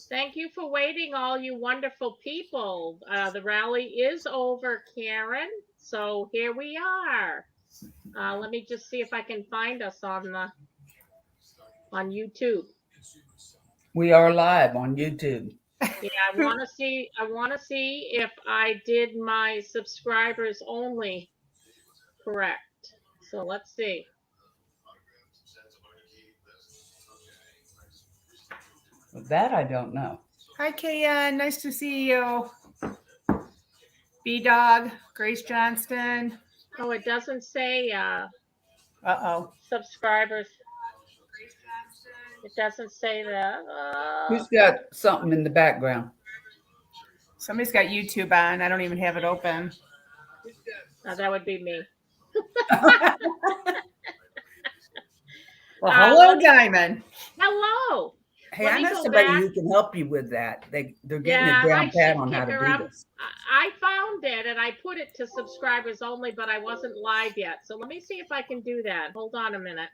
Thank you for waiting, all you wonderful people. The rally is over, Karen. So here we are. Let me just see if I can find us on YouTube. We are live on YouTube. Yeah, I want to see. I want to see if I did my subscribers only correct. So let's see. That I don't know. Hi, Kaya. Nice to see you. B-Dog, Grace Johnston. Oh, it doesn't say Uh-oh. subscribers. It doesn't say that. Who's got something in the background? Somebody's got YouTube on. I don't even have it open. That would be me. Well, hello, Diamond. Hello. Hey, I know somebody who can help you with that. They're getting it down pat on how to do this. I found it and I put it to subscribers only, but I wasn't live yet. So let me see if I can do that. Hold on a minute.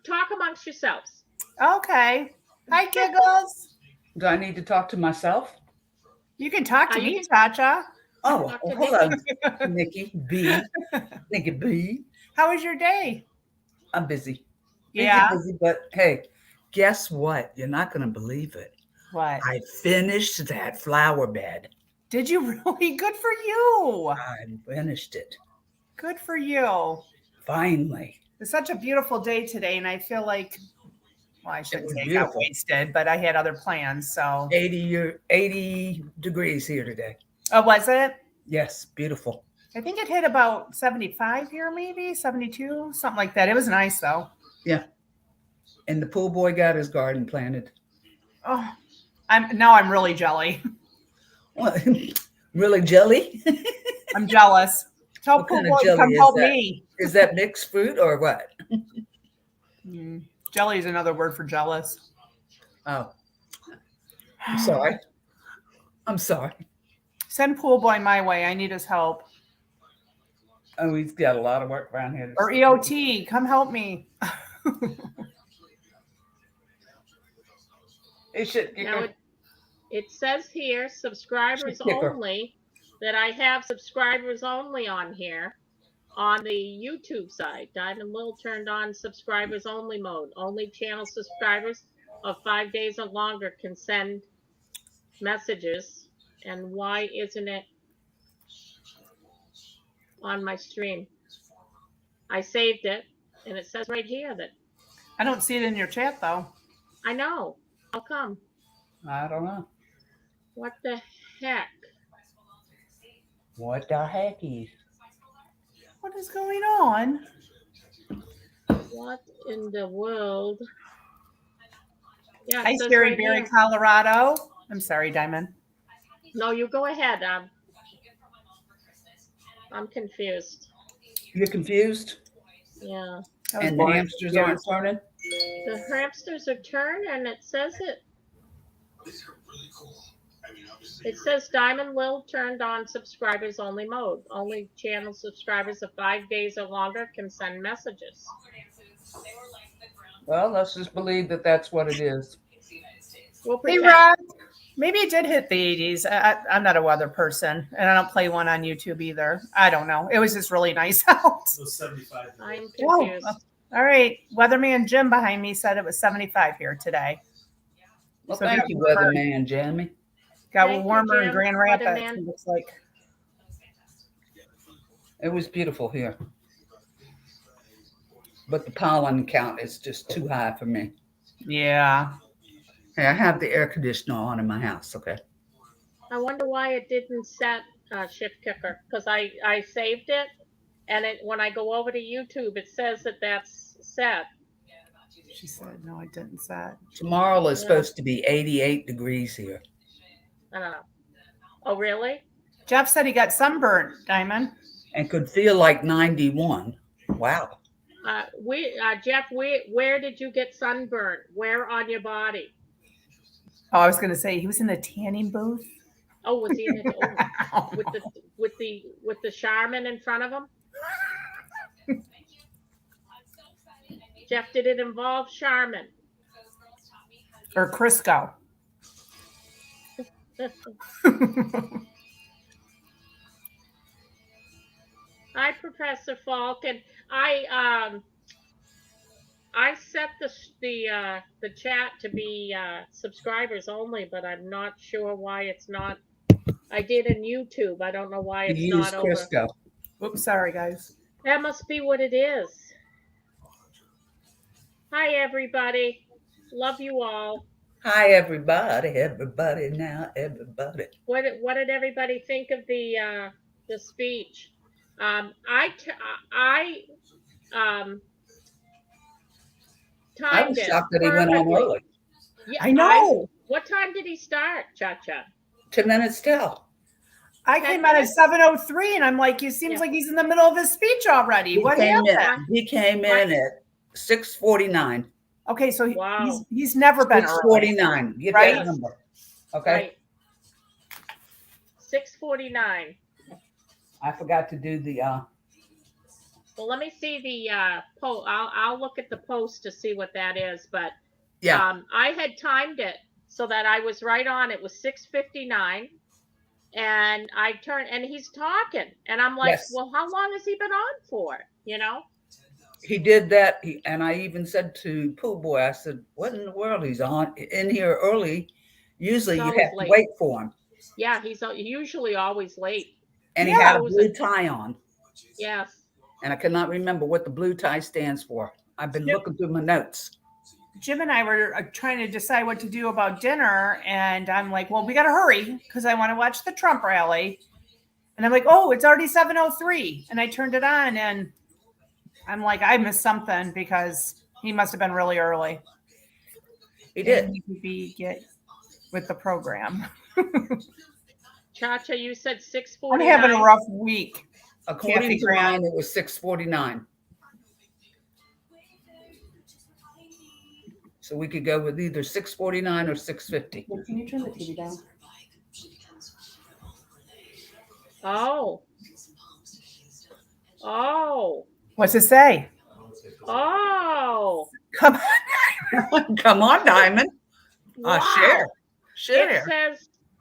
Talk amongst yourselves. Okay. Hi, Giggles. Do I need to talk to myself? You can talk to me, Chacha. Oh, hold on, Nikki B. Nikki B. How was your day? I'm busy. Yeah. Busy, but hey, guess what? You're not going to believe it. What? I finished that flower bed. Did you really? Good for you. I finished it. Good for you. Finally. It's such a beautiful day today, and I feel like, well, I shouldn't say it got wasted, but I had other plans, so. 80 degrees here today. Oh, was it? Yes, beautiful. I think it hit about 75 here, maybe 72, something like that. It was nice, though. Yeah. And the pool boy got his garden planted. Oh, I'm really jelly. What? Really jelly? I'm jealous. Tell pool boy to come help me. Is that mixed fruit or what? Jelly is another word for jealous. Oh. I'm sorry. I'm sorry. Send pool boy my way. I need his help. Oh, he's got a lot of work around here. Or EOT, come help me. It says here, subscribers only, that I have subscribers only on here on the YouTube side. Diamond Lil turned on subscribers only mode. Only channel subscribers of 5 days or longer can send messages. And why isn't it on my stream? I saved it, and it says right here that. I don't see it in your chat, though. I know. How come? I don't know. What the heck? What the heckies? What is going on? What in the world? Yeah, hi, Sherry Berry, Colorado. I'm sorry, Diamond. No, you go ahead. I'm confused. You're confused? Yeah. And the hamsters aren't turning? The hamsters are turning, it says it. It says Diamond Lil turned on subscribers only mode. Only channel subscribers of 5 days or longer can send messages. Well, let's just believe that that's what it is. Hey, Rob. Maybe it did hit the 80s. I'm not a weather person, and I don't play one on YouTube either. I don't know. It was just really nice out. It was 75. I'm confused. Oh, all right. Weatherman Jim behind me said it was 75 here today. Well, so thank you, Weatherman Jimmy. Got warmer in Grand Rapids, it looks like. It was beautiful here. But the pollen count is just too high for me. Yeah. Hey, I have the air conditioner on in my house, okay? I wonder why it didn't set shift kicker, because I saved it, and when I go over to YouTube, it says that that's set. She said, no, I didn't set. Tomorrow is supposed to be 88 degrees here. I don't know. Oh, really? Jeff said he got sunburnt, Diamond. And could feel like 91. Wow. Jeff, where did you get sunburnt? Where on your body? Oh, I was going to say he was in the tanning booth. Oh, was he in it? with the Charmin in front of him? Jeff, did it involve Charmin? Or Crisco. Hi, Professor Falk, and I set the chat to be subscribers only, but I'm not sure why it's not. I did in YouTube. I don't know why it's You use not over. Crisco. Oops, sorry guys. That must be what it is. Hi, everybody. Love you all. Hi, everybody. Everybody now, everybody. What did everybody think of the speech? I timed was it shocked that he went on perfectly. early. Yeah, I know. What time did he start, Cha-Cha? 10 minutes till. I came out at 7:03 and I'm like, it seems like he's in the middle of his speech already. What happened? He came in at 6:49. Okay, so Wow. he's never been 6:49. Get right? that number. Okay. Right. 6:49. I forgot to do the Well, let me see the post. I'll look at the post to see what that is. But yeah. I had timed it so that I was right on. It was 6:59, and I turned, and he's talking, and I'm like, Yes. well, how long has he been on for? You know? He did that, and I even said to Pooh Boy, I said, "What in the world? He's on in here early. Usually, He's you always have late. to wait for him." Yeah, he's usually always late. And he had a blue tie on. Yes. And I cannot remember what the blue tie stands for. I've been looking through my notes. Jim and I were trying to decide what to do about dinner, and I'm like, well, we got to hurry because I want to watch the Trump rally. And I'm like, oh, it's already 7:03, and I turned it on, and I'm like, I missed something because he must have been really early. He did. And he could get with the program. Cha-Cha, you said 6:49. I'm having a rough week. According to mine, it was 6:49. So we could go with either 6:49 or 6:50. Can you turn the TV down? Oh. Oh. What's it say? Oh. Come on. Come on, Diamond. Wow. Share.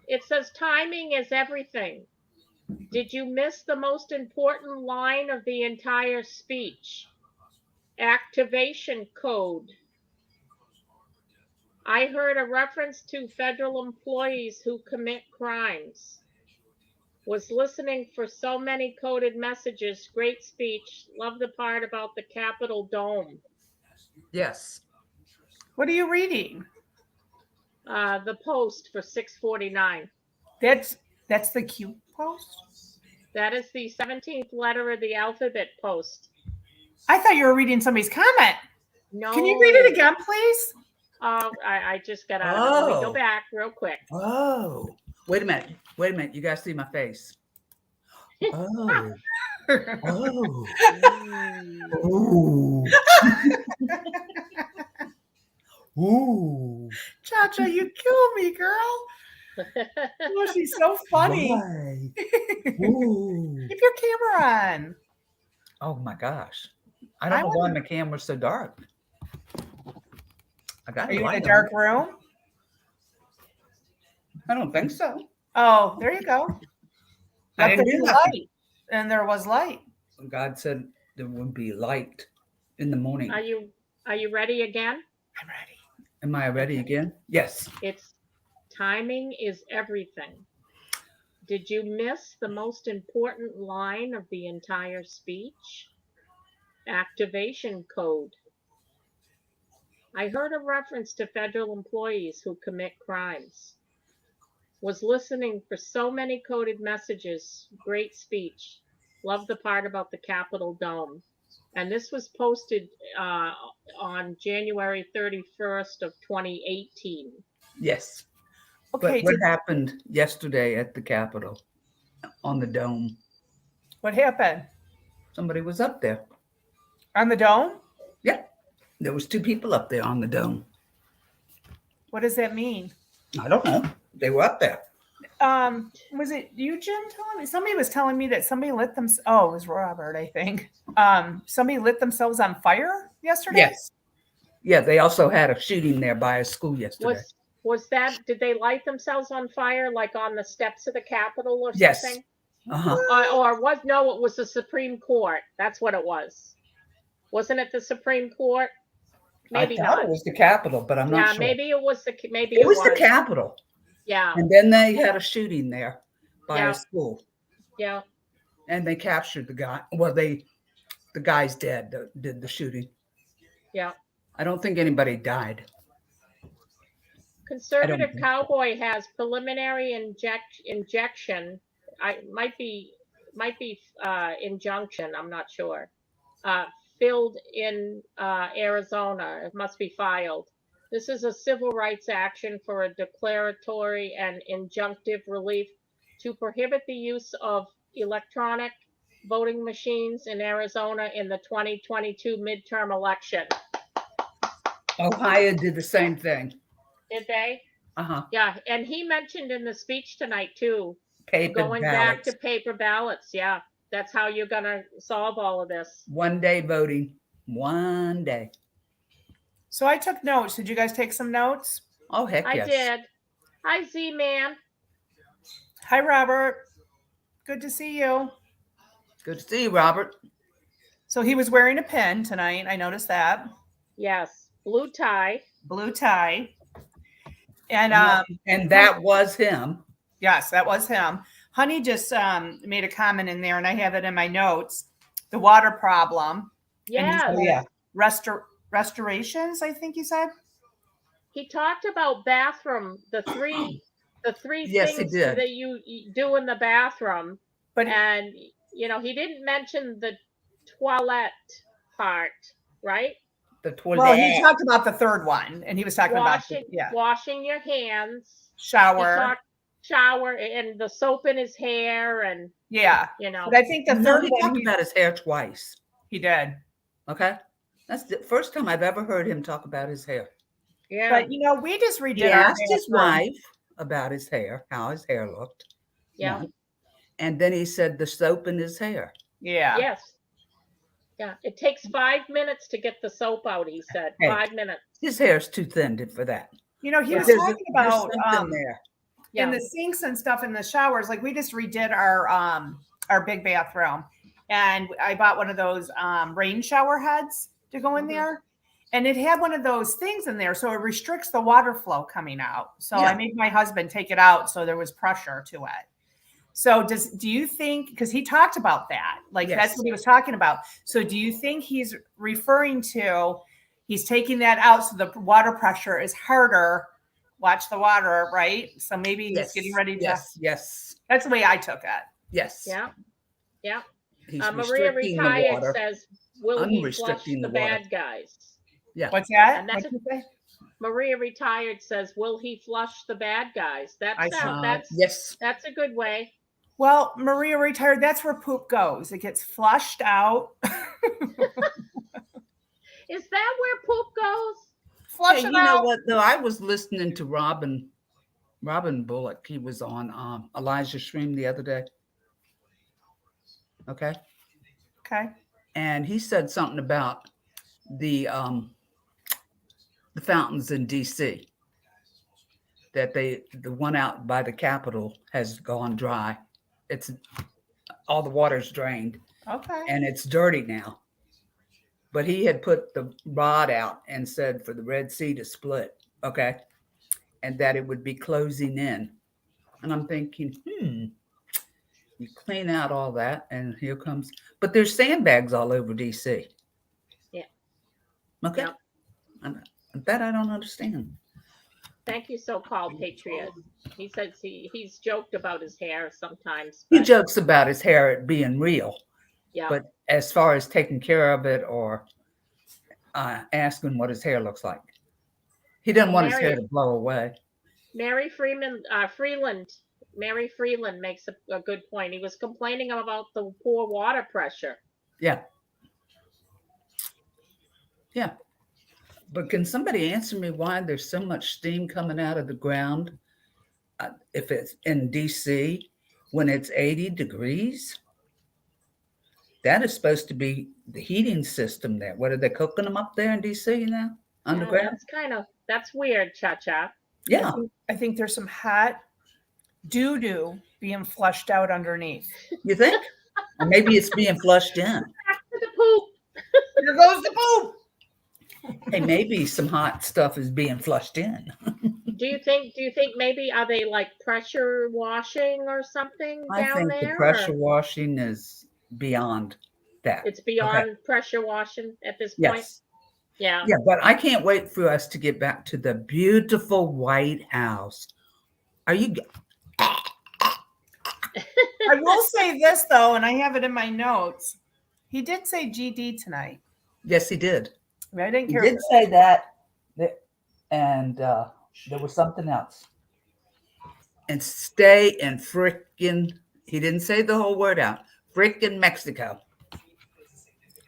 It says timing is everything. Did you miss the most important line of the entire speech? Activation code. I heard a reference to federal employees who commit crimes. Was listening for so many coded messages. Great speech. Love the part about the Capitol dome. Yes. What are you reading? The post for 6:49. That's the Q post? That is the 17th letter of the alphabet post. I thought you were reading somebody's comment. No. Can you read it again, please? Oh, I just got out of it. Let me go back real quick. Oh. Wait a minute. You guys see my face. Oh. Oh. Ooh. Ooh. Cha-Cha, you kill me, girl. Oh, she's so funny. Ooh. Keep your camera on. Oh my gosh. I don't know why my camera's so dark. I got Are you in a dark room? I don't think so. Oh, there you go. I didn't do light. And there was light. God said there would be light in the morning. Are you ready again? I'm ready. Am I ready again? Yes. It's timing is everything. Did you miss the most important line of the entire speech? Activation code. I heard a reference to federal employees who commit crimes. Was listening for so many coded messages. Great speech. Love the part about the Capitol dome. And this was posted on January 31st of 2018. Yes. Okay. But what happened yesterday at the Capitol on the dome? What happened? Somebody was up there. On the dome? Yeah. There was 2 people up there on the dome. What does that mean? I don't know. They were up there. Was it you, Jim, telling me? Somebody was telling me that somebody lit them. Oh, it was Robert, I think. Somebody lit themselves on fire yesterday. Yes. Yeah, they also had a shooting there by a school yesterday. Did they light themselves on fire like on the steps of the Capitol or Yes. something? Uh-huh. It was the Supreme Court. That's what it was. Wasn't it the Supreme Court? Maybe I thought not. it was the Capitol, but I'm not Yeah, sure. maybe it was It was the Capitol. Yeah. And then they had a shooting there by Yeah. a school. Yeah. And they captured the guy. Well, the guy's dead that did the shooting. Yeah. I don't think anybody died. Conservative Cowboy has preliminary injection. Might be injunction. I'm not sure. Filled in Arizona. It must be filed. This is a civil rights action for a declaratory and injunctive relief to prohibit the use of electronic voting machines in Arizona in the 2022 midterm election. Ohio did the same thing. Did they? Uh-huh. Yeah, and he mentioned in the speech tonight too, going back to paper ballots. Yeah, that's how you're gonna solve all of this. One day voting. One day. So I took notes. Did you guys take some notes? Oh, heck yes. I did. Hi, Z-Man. Hi, Robert. Good to see you. Good to see you, Robert. So he was wearing a pin tonight. I noticed that. Yes. Blue tie. Blue tie. And that was him. Yes, that was him. Honey just made a comment in there, and I have it in my notes. The water problem. Yes. Restorations, I think you said. He talked about bathroom, the three yes, things that you do in the bathroom. And he didn't mention the toilet part, right? The toilet. Well, he talked about the third one, and he was talking about washing your hands, shower, and the soap in his hair, and But I think the third one, he talked about his hair twice. He did. Okay, that's the first time I've ever heard him talk about his hair. Yeah, but we just redid. He asked his wife about his hair, how his hair looked. Yeah, and then he said the soap in his hair. Yeah. Yes. Yeah, it takes 5 minutes to get the soap out, he said. 5 minutes. His hair's too thin for that. He was talking about in the sinks and stuff in the showers. Like we just redid our big bathroom, and I bought one of those rain shower heads to go in there, and it had one of those things in there, so it restricts the water flow coming out. So I made my husband take it out, so there was pressure to it. So do you think, because he talked about that, that's what he was talking about. So do you think he's referring to, he's taking that out so the water pressure is harder? Watch the water, right? So maybe he's getting ready to. Yes. That's the way I took it. Yes. Yeah. Yeah. He's Maria Retired says, will he flush the bad guys? Yeah. What's that? And Maria Retired says, will he flush the bad guys? That's a good way. Well, Maria Retired, that's where poop goes. It gets flushed out. Is that where poop goes? Flush it out. You know what, though? I was listening to Robin Bullock. He was on Elijah Stream the other day. Okay. And he said something about the fountains in DC, that the one out by the Capitol has gone dry. It's all the water's drained. Okay. And it's dirty now. But he had put the rod out and said for the Red Sea to split, okay, and that it would be closing in. And I'm thinking, you clean out all that, and here comes. But there's sandbags all over DC. Yeah. Okay. Yeah. That I don't understand. Thank you, so-called patriot. He says he's joked about his hair sometimes. He jokes about his hair being real. Yeah. But as far as taking care of it or asking what his hair looks like, he doesn't want his hair to blow away. Mary Freeland makes a good point. He was complaining about the poor water pressure. Yeah. Yeah. But can somebody answer me why there's so much steam coming out of the ground if it's in DC when it's 80 degrees? That is supposed to be the heating system there. What are they cooking them up there in DC now? underground. That's weird, Cha-Cha. Yeah. I think there's some hot doo-doo being flushed out underneath. You think? Or maybe it's being flushed in. Back to the poop. Here goes the poop. Hey, maybe some hot stuff is being flushed in. Do you think maybe are they like pressure washing or something I down think there? the pressure or washing is beyond that. it's beyond pressure washing at this point? Yes. Yeah. Yeah, but I can't wait for us to get back to the beautiful White House. Are you? I will say this, though, and I have it in my notes. He did say GD tonight. Yes, he did. I didn't He care. did say that, and there was something else. And stay in frickin', he didn't say the whole word out, frickin' Mexico.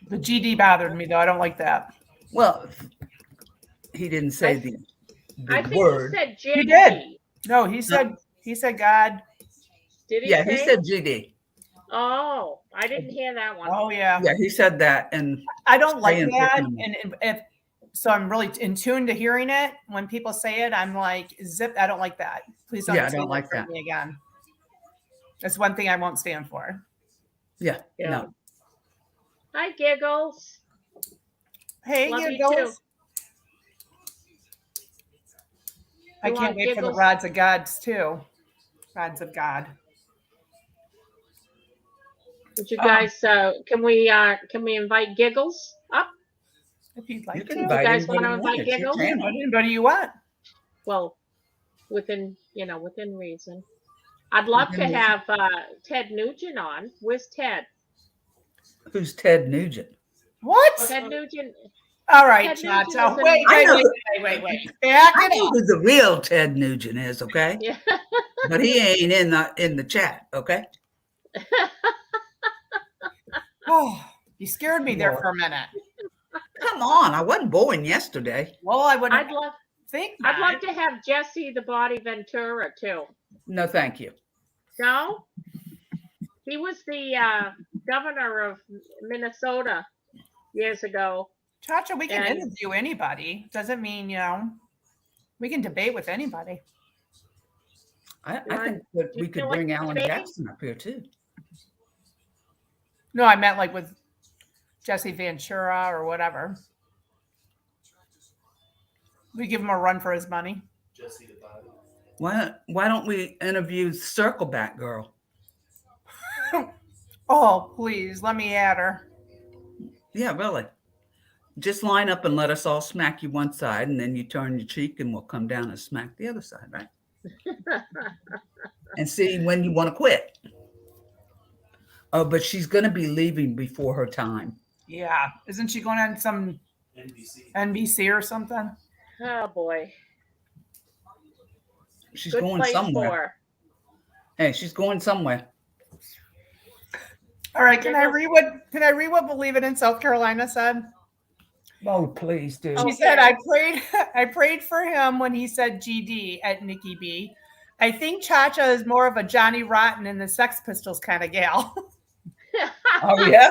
The GD bothered me, though. I don't like that. Well, he didn't say the I think word. he said JD. He did. No, he said God. Did he Yeah, say? he said GD. Oh, I didn't hear that one. Oh, yeah. Yeah, he said that. And I don't like stay in that. frickin' And if so, I'm really in tune to hearing it. When people say it, I'm like, zip. I don't like that. Please don't. Yeah, I say don't like for that. me again. That's one thing I won't stand for. yeah, Yeah. no. Hi, Giggles. Hey, Love you Giggles. too. I You can't want wait for the Giggles? rods of gods too. Rods of God. Would you guys can we invite Giggles up? If you'd You like can to. invite guys anybody wanna you want. invite It's your Giggles? channel. Anybody you want. Well, within reason. I'd love to Within have Ted Nugent on. Where's Ted? Who's Ted Nugent? What? Ted Nugent. All right, Ted Nugent Chacha. is an- Wait. I know. Back I it know up. who the real Ted Nugent is, okay? Yeah. But he ain't in the chat, okay? Oh, you scared me there for a minute. Come on, I wasn't born yesterday. Well, I wouldn't I'd love think to have Jesse the Body Ventura too. No, thank you. No? He was the governor of Minnesota years ago. Chacha, we can And- interview anybody. Doesn't mean, we can debate with anybody. I think that we could feel bring like Alan debating? Jackson up here too. No, I meant like with Jesse Ventura or whatever. We give him a run for his money. Why don't we interview Circleback Girl? Oh, please, let me at her. Yeah, really. Just line up and let us all smack you one side, and then you turn your cheek, and we'll come down and smack the other side, right? And see when you want to quit. Oh, but she's going to be leaving before her time. Yeah. Isn't she going on some NBC or something? Oh boy. She's Good going place somewhere. for her. Hey, she's going somewhere. All right, can I read what Believe It in South Carolina said? Oh, please do. She Okay. said, I prayed for him when he said GD at Nikki B. I think Chacha is more of a Johnny Rotten and the Sex Pistols kind of gal. Oh, yeah?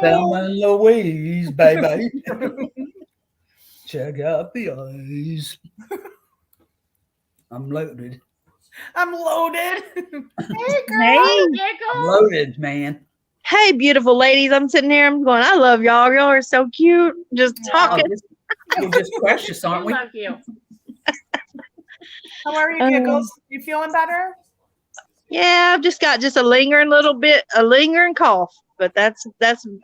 Thelma and Louise, baby. Check out the eyes. I'm loaded. I'm loaded. Hey, girl. Hey. I'm Giggles. loaded, man. Hey, beautiful ladies. I'm sitting here. I'm going, I love y'all. Y'all are so cute. Just Yeah. Oh, talking. we're just precious, We aren't we? love you. How are you, Giggles? You feeling better? Yeah, I've just got a lingering cough, but that's,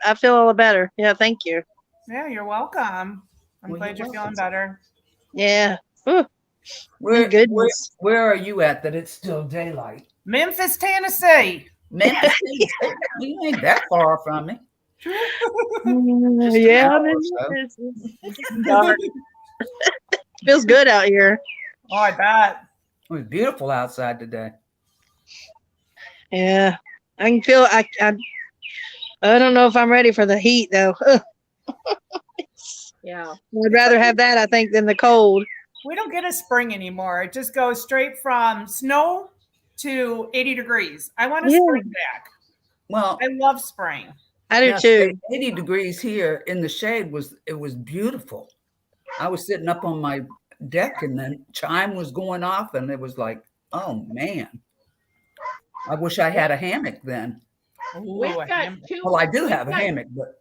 I feel a little better. Yeah, thank you. Yeah, you're welcome. I'm Well, glad you're you're feeling welcome. better. Yeah. Ooh, Where, goodness. where are you at that it's still daylight? Memphis, Tennessee. Memphis. You ain't that far from me. Just an yeah, hour or it's so. getting dark. Feels good out here. Oh, I bet. It was beautiful outside today. Yeah, I can feel. I don't know if I'm ready for the heat though. Yeah. I'd rather have that, I think, than the cold. We don't get a spring anymore. It just goes straight from snow to 80 degrees. I want a Yeah. spring back. Well, I love spring. I do Yeah, too. 80 degrees here in the shade it was beautiful. I was sitting up on my deck and then chime was going off and it was like, oh man, I wish I had a hammock then. Ooh, We've a got hammock. Well, I do we've have a got- hammock, but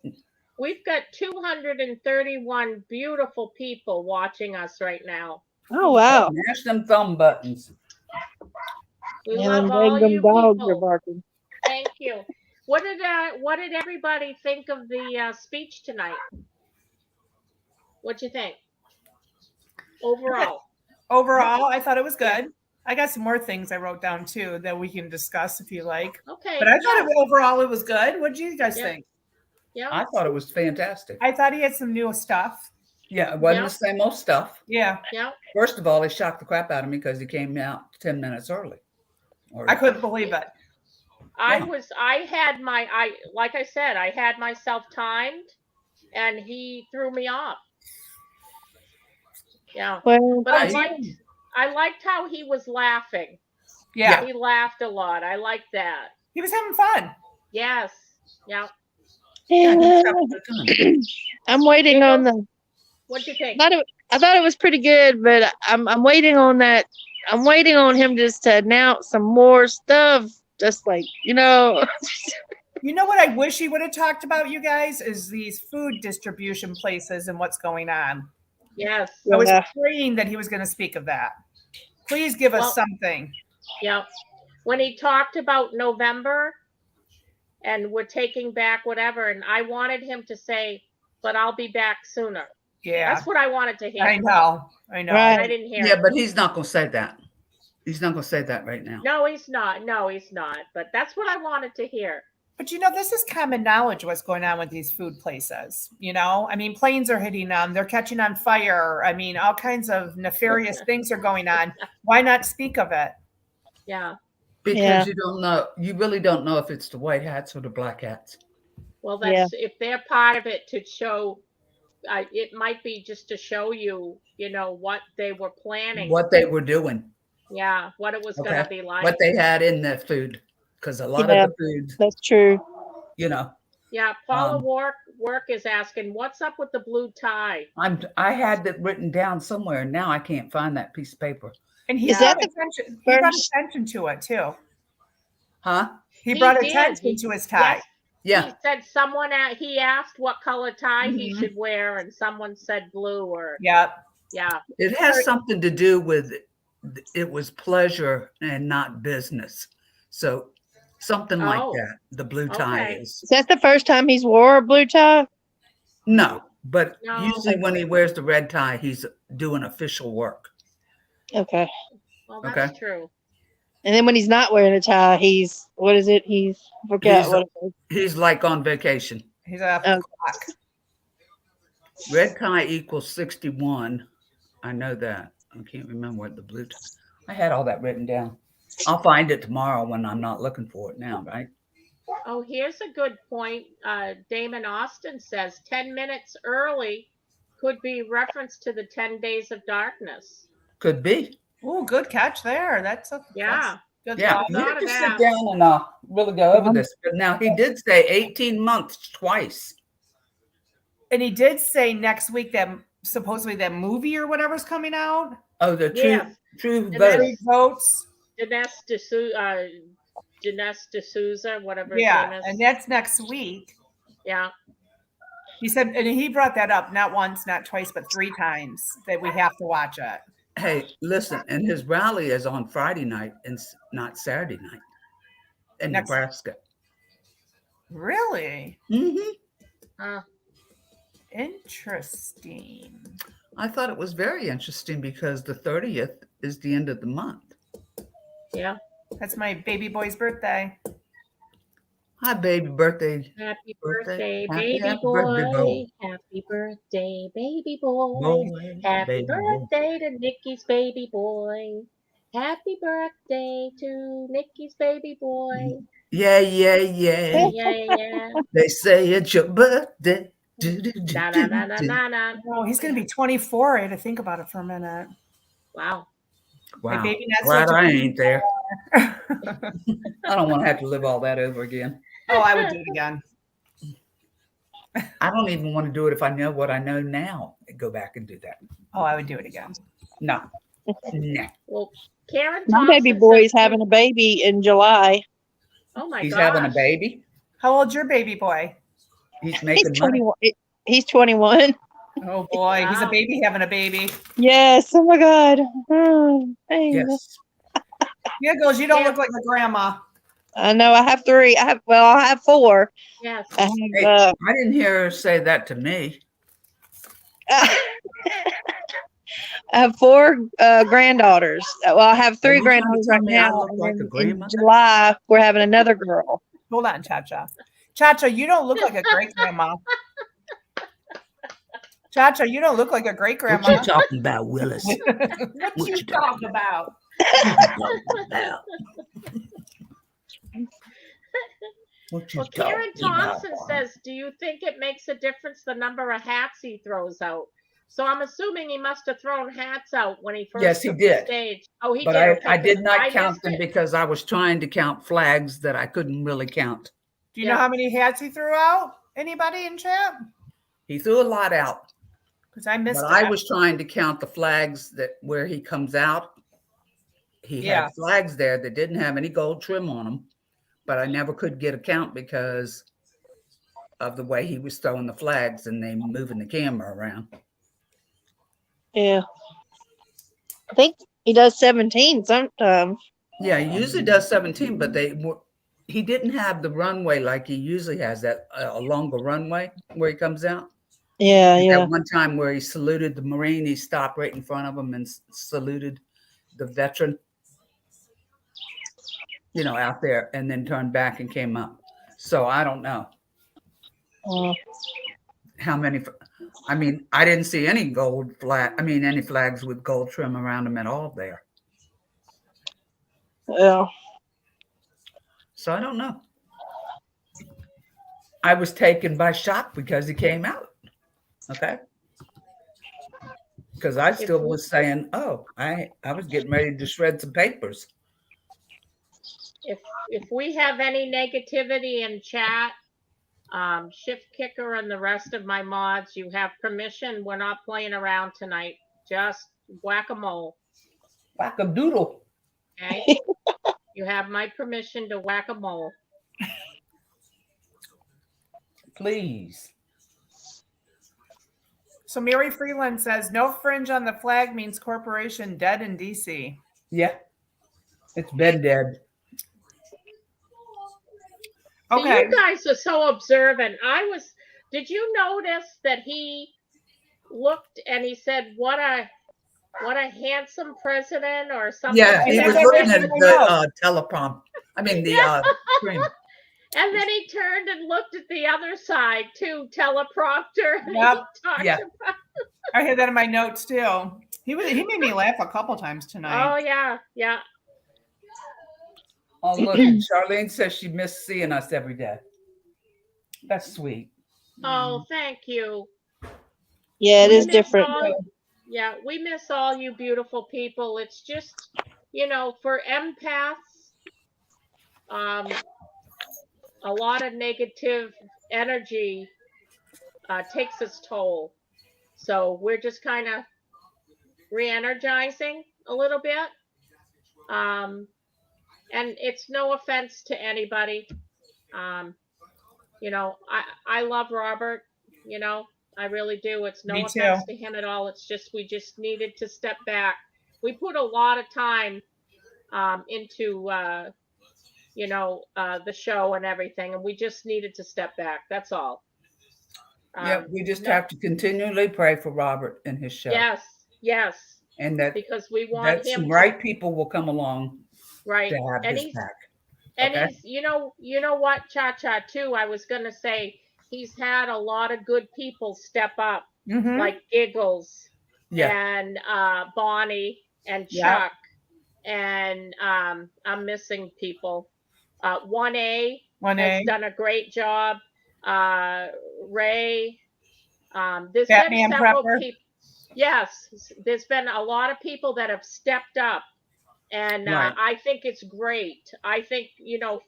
We've got 231 beautiful people watching us right now. Oh wow. mash them thumb buttons. We And love them all dang you dogs are people. barking. Thank you. What did everybody think of the speech tonight? What'd you think? Overall. Overall, I thought it was good. I got some more things I wrote down too that we can discuss if you like. Okay. But I thought overall it was good. What did you guys Yeah. think? Yeah. I thought it was fantastic. I thought he had some new stuff. Yeah, it wasn't Yeah. the same old stuff. Yeah. Yeah. First of all, it shocked the crap out of me because he came out 10 minutes early. Or- I couldn't believe it. Like I said, I had myself timed and he threw me off. Yeah. Well, But I liked how he was laughing. Yeah. He laughed a lot. I liked that. He was having fun. Yes. Yeah. Yeah, he yeah, was having a good time. I'm waiting on the. What'd you think? I thought it was pretty good, but I'm waiting on that. I'm waiting on him just to announce some more stuff. Just like You know what I wish he would have talked about, you guys, is these food distribution places and what's going on. Yes. I was Yeah. praying that he was going to speak of that. Please give us Well- something. Yeah. When he talked about November and we're taking back whatever, and I wanted him to say, but I'll be back sooner. Yeah. That's what I wanted to hear. I know. And Right. I didn't hear Yeah, it. but he's not going to say that. He's not going to say that right now. No, he's not. No, he's not. But that's what I wanted to hear. But this is common knowledge what's going on with these food places. I mean, planes are hitting them, they're catching on fire. I mean, all kinds of nefarious things are going on. Why not speak of it? Yeah. Because Yeah. you don't know. You really don't know if it's the white hats or the black hats. Well, that's if they're part of it to show. It might be just to show you, what they were planning. What they were doing. Yeah, what it was going to be like. What they had in their food. Because a lot Yeah. of the foods, that's true. Yeah, Paula work is asking, what's up with the blue tie? I had that written down somewhere, and now I can't find that piece of paper. And he Is that brought the attention. He brought first- attention to it too. Huh? He He brought did. attention to his tie. Yeah. He said he asked what color tie he Mhm. should wear, and someone said blue or Yep. yeah. It has something to do with it was pleasure and not business. So something like Oh. that. The blue tie Okay. is. Is that the first time he's wore a blue tie? No, but No. usually when he wears the red tie, he's doing official work. Okay. Well, that's Okay. true. And then when he's not wearing a tie, he's what is it? I forget He's- what it is. He's like on vacation. He's off Oh. the clock. Red tie equals 61. I know that. I can't remember what the blue tie. I had all that written down. I'll find it tomorrow when I'm not looking for it now, right? Oh, here's a good point. Damon Austin says 10 minutes early could be reference to the 10 days of darkness. Could be. Oh, good catch there. That's Yeah. good Yeah, thought. you thought have of to that. sit down and really go over this. But now he did say 18 months twice. And he did say next week that supposedly that movie or whatever's coming out. Oh, the Yes. true And vote. then- 3 votes. Dinesh D'Souza, whatever his name Yeah, is. and that's next week. Yeah. He said, and he brought that up not once, not twice, but 3 times that we have to watch it. Hey, listen, and his rally is on Friday night and not Saturday night in Next- Nebraska. Really Mm-hmm. interesting. I thought it was very interesting because the 30th is the end of the month. Yeah. That's my baby boy's birthday. Hi, baby birthday. Happy Birthday. birthday, Happy baby birthday, boy. boy. Happy birthday, baby boy. Boy, Happy baby boy. birthday to Nikki's baby boy. Happy birthday to Nikki's baby boy. Yeah, yeah, yeah. Yeah. They say it's your birthday. Do, do, do, Na do, na na na do. na na. Oh, he's going to be 24. I had to think about it for a minute. Wow. My Wow. baby not Glad so I ain't there. I don't want to have to live all that over again. Oh, I would do it again. I don't even want to do it if I know what I know now. Go back and do that. Oh, I would do it again. No. No. Well, Karen My Thompson baby boy's says, having a baby in July. oh my He's gosh. having a baby. How old's your baby boy? He's He's making money. 21. He's 21. Oh boy, he's a Wow. baby having a baby. Yes. Oh my God. Oh, hey. Yes. Giggles, you don't Yeah. look like a grandma. I know. I have 3. I have 4. Yes. I Hey, have, I didn't hear her say that to me. I have 4 granddaughters. Well, I have 3 Are you trying to granddaughters tell right me I now. look And like a then in grandmother? July, we're having another girl. Hold on, Cha-Cha. Cha-Cha, you don't look like a great grandma. Cha-Cha, you don't look like a great What grandma. you talking about, Willis? What you talking about? What you Well, Karen talking about? Thompson says, do you think it makes a difference the number of hats he throws out? So I'm assuming he must have thrown hats out when he first Yes, he took did. the stage. Oh, he But did. Okay, I did 'cause not I count missed them it. because I was trying to count flags that I couldn't really count. Do you know how many hats he threw out? Anybody in chat? He threw a lot out, Because I missed but it. I was trying to count the flags that where he comes out. He Yeah. had flags there that didn't have any gold trim on them, but I never could get a count because of the way he was throwing the flags and they moving the camera around. Yeah. I think he does 17 sometimes. Yeah, he usually does 17, but he didn't have the runway like he usually has, that a longer runway where he comes out. Yeah, Like yeah. that one time where he saluted the Marine, he stopped right in front of him and saluted the veteran, out there, and then turned back and came up. So I don't know how many. I mean, I didn't see any any flags with gold trim around them at all there. Yeah. So I don't know. I was taken by shock because he came out. Okay. Because I still was saying, oh, I was getting ready to shred some papers. If we have any negativity in chat, Shift Kicker and the rest of my mods, you have permission. We're not playing around tonight. Just whack-a-mole. Whack-a-doodle. Okay? You have my permission to whack-a-mole. Please. So Mary Freeland says, no fringe on the flag means corporation dead in DC. Yeah. It's been dead. Okay. You guys are so observant. Did you notice that he looked and he said, what a handsome president or something? Yeah, he was looking at the teleprompter. I mean, the screen. And then he turned and looked at the other side too, teleprompter. Yep. Yeah. I had that in my notes too. He made me laugh a couple times tonight. Oh yeah, yeah. Oh, look, Charlene says she missed seeing us every day. That's sweet. Oh, thank you. Yeah, it is different. We miss all you beautiful people. It's just, for empaths, a lot of negative energy takes its toll. So we're just kind of re-energizing a little bit. And it's no offense to anybody. I love Robert, I really do. It's no offense to him at all. It's just, we just needed to step back. We put a lot of time into, the show and everything, and we just needed to step back. That's all. We just have to continually pray for Robert and his show. Yes. And that because we want him. Some right people will come along, right, to have his back. And he's, you know what, Cha-Cha too. I was gonna say he's had a lot of good people step up, like Giggles, and Bonnie and Chuck, and I'm missing people. 1A has done a great job. Ray. There's been several people. Yes, there's been a lot of people that have stepped up, and I think it's great. I think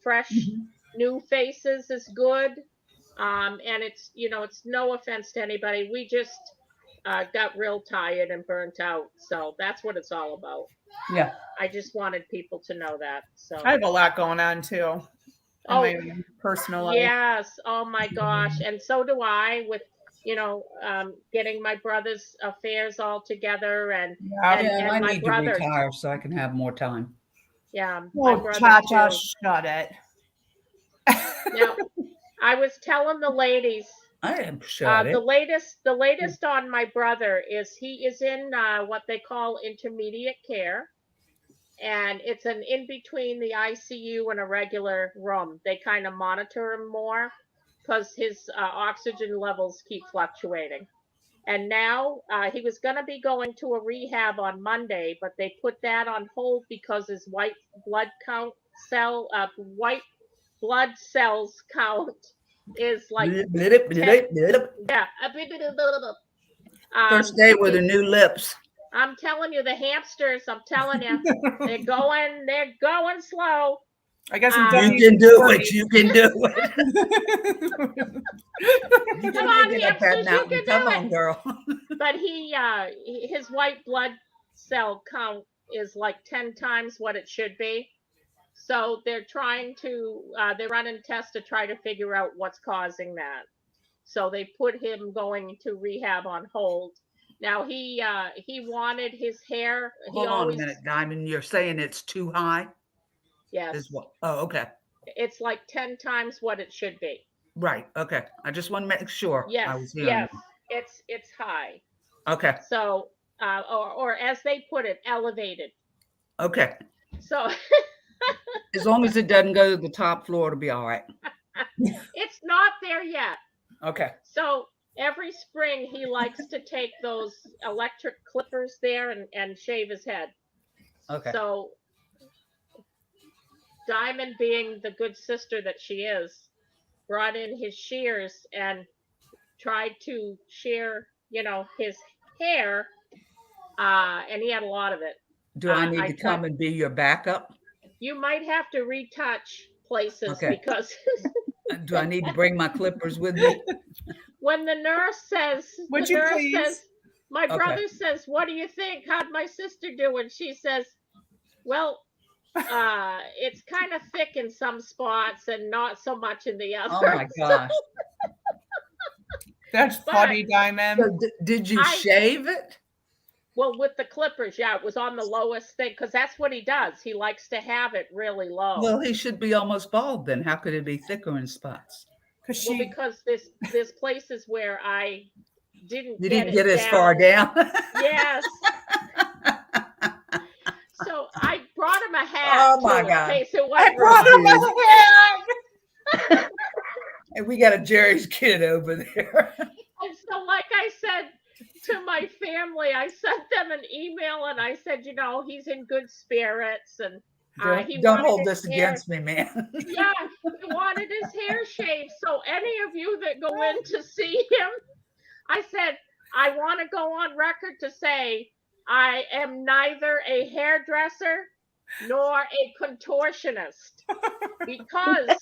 fresh new faces is good. And it's, it's no offense to anybody. We just got real tired and burnt out. So that's what it's all about. Yeah. I just wanted people to know that. So I have a lot going on too. In my own personal life. yes. Oh my gosh. And so do I with, getting my brother's affairs all together and Yeah. I my need brother. to retire so I can have more time. Yeah. My Oh, brother Cha-Cha, too. shut it. Now, I was telling the ladies, I am shut the latest on my brother is he is in what they call intermediate care, and it's an in between the ICU and a regular room. They kind of monitor him more because his oxygen levels keep fluctuating. And now he was going to be going to a rehab on Monday, but they put that on hold because his white blood cells count is like yeah. First day with the new lips. I'm telling you, the hamsters. I'm telling you, they're going slow. I guess I'm you can do it. You can do it. You Come can on, make it up that hamsters, you mountain. can Come do on, it. girl. But his white blood cell count is like 10 times what it should be. So they're they're running tests to try to figure out what's causing that. So they put him going to rehab on hold. Now he wanted his hair. Hold on a minute, Diamond. You're saying it's too high? Yes. Oh, okay. It's like 10 times what it should be. Right. Okay. I just want to make sure. Yes. I was hearing you. It's high. Okay. So, or as they put it, elevated. Okay. So. As long as it doesn't go to the top floor, it'll be all right. It's not there yet. Okay. So every spring he likes to take those electric clippers there and shave his head. Okay. So Diamond, being the good sister that she is, brought in his shears and tried to shear, his hair, and he had a lot of it. Do I need to come and be your backup? You might have to retouch places because. Do I need to bring my clippers with me? When the nurse says, my brother says, "What do you think? How'd my sister do?" And she says, "Well, it's kind of thick in some spots and not so much in the others." Oh my gosh. That's funny, Diamond. So did you shave it? Well, with the clippers, yeah, it was on the lowest thing because that's what he does. He likes to have it really low. Well, he should be almost bald then. How could it be thicker in spots? Because there's places where I didn't. You didn't get as far down. Yes. So I brought him a hat. Oh my God! I brought him a hat. And we got a Jerry's kid over there. And so, like I said to my family, I sent them an email and I said, he's in good spirits and don't hold this against me, man. Yeah, he wanted his hair shaved. So any of you that go in to see him, I said, I want to go on record to say I am neither a hairdresser nor a contortionist because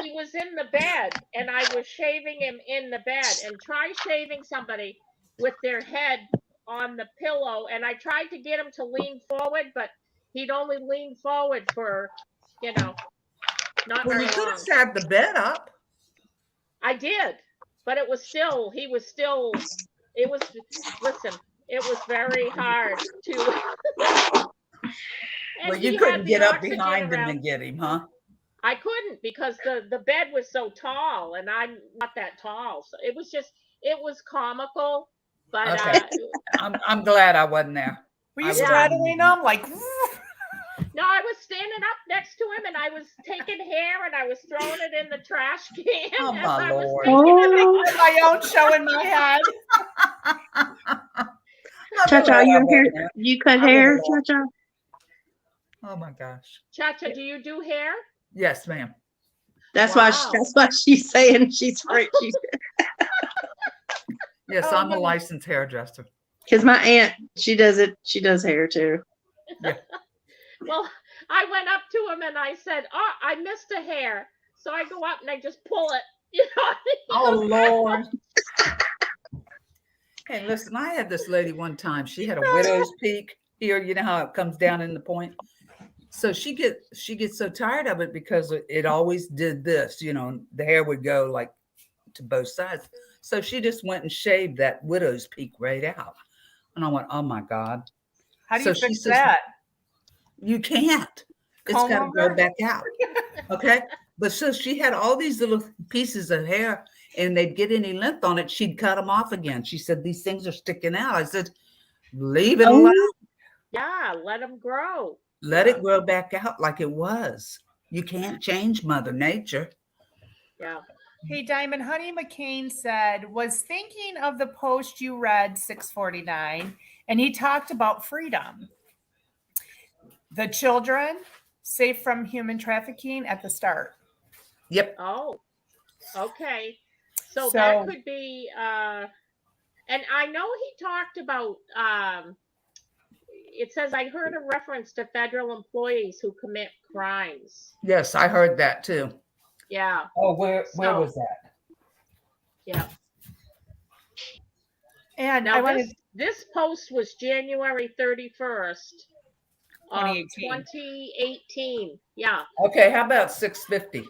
he was in the bed and I was shaving him in the bed. And try shaving somebody with their head on the pillow. And I tried to get him to lean forward, but he'd only lean forward for, not very long. You could have sat the bed up. I did, but it was very hard to. Well, you couldn't get up behind him and get him, huh? I couldn't because the bed was so tall and I'm not that tall. So it was comical, but I'm glad I wasn't there. Were you straddling him like? No, I was standing up next to him and I was taking hair and I was throwing it in the trash can. Oh my Lord! My own show in my head. Cha-Cha, you cut hair, Cha-Cha? Oh my gosh. Cha-Cha, do you do hair? Yes, ma'am. That's why she's saying she's right. Yes, I'm a licensed hairdresser. Because my aunt, she does hair too. Yeah. Well, I went up to him and I said, "Oh, I missed a hair." So I go up and I just pull it You know, Oh Lord. Hey, listen, I had this lady one time. She had a widow's peak here. You know how it comes down in the point. So she gets so tired of it because it always did this. You know, the hair would go like to both sides. So she just went and shaved that widow's peak right out. And I went, oh my God. How do So you she fix says, that? you can't. It's Comb got to grow over? back out. Okay. But so she had all these little pieces of hair and they'd get any length on it, she'd cut them off again. She said, these things are sticking out. I said, leave it alone. yeah, let them grow. Let it grow back out like it was. You can't change Mother Nature. Yeah. Hey, Diamond, Honey McCain said, was thinking of the post you read, 649, and he talked about freedom. The children safe from human trafficking at the start. Yep. Oh, okay. So that could be, and I know he talked about, it says, I heard a reference to federal employees who commit crimes. Yes, I heard that too. Yeah. Oh, where was that? Yeah. And Now, I this post was January 31st of 2018. 2018. Yeah, Okay, how about 650?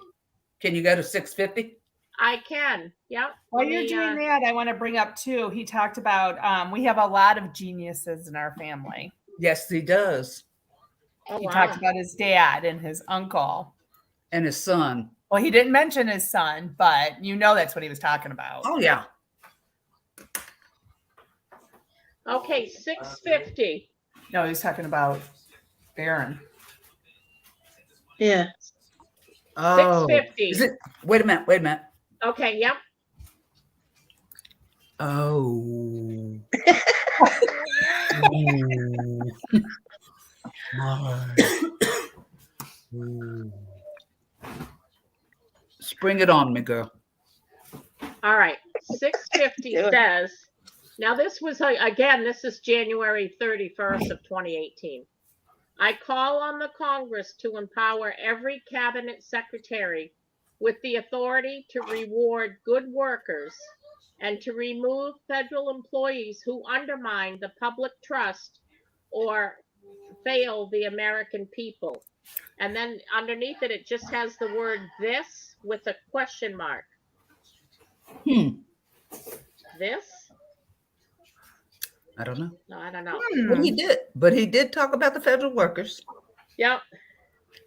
Can you go to 650? I can. Yep. While Let you're me, doing that, I want to bring up too, he talked about we have a lot of geniuses in our family. Yes, he does. Oh, He wow. talked about his dad and his uncle. And his son. Well, he didn't mention his son, but you know that's what he was talking about. Oh, yeah. Okay, 650. No, he was talking about Barron. Yeah. Oh, 650. is it? Wait a minute. Okay, yep. Oh. Spring it on me, girl. All right. 650 Do it. says, now this was, again, this is January 31st of 2018. I call on the Congress to empower every cabinet secretary with the authority to reward good workers and to remove federal employees who undermine the public trust or fail the American people. And then underneath it, it just has the word this with a question mark. This? I don't know. No, I don't know. But he did talk about the federal workers. Yep.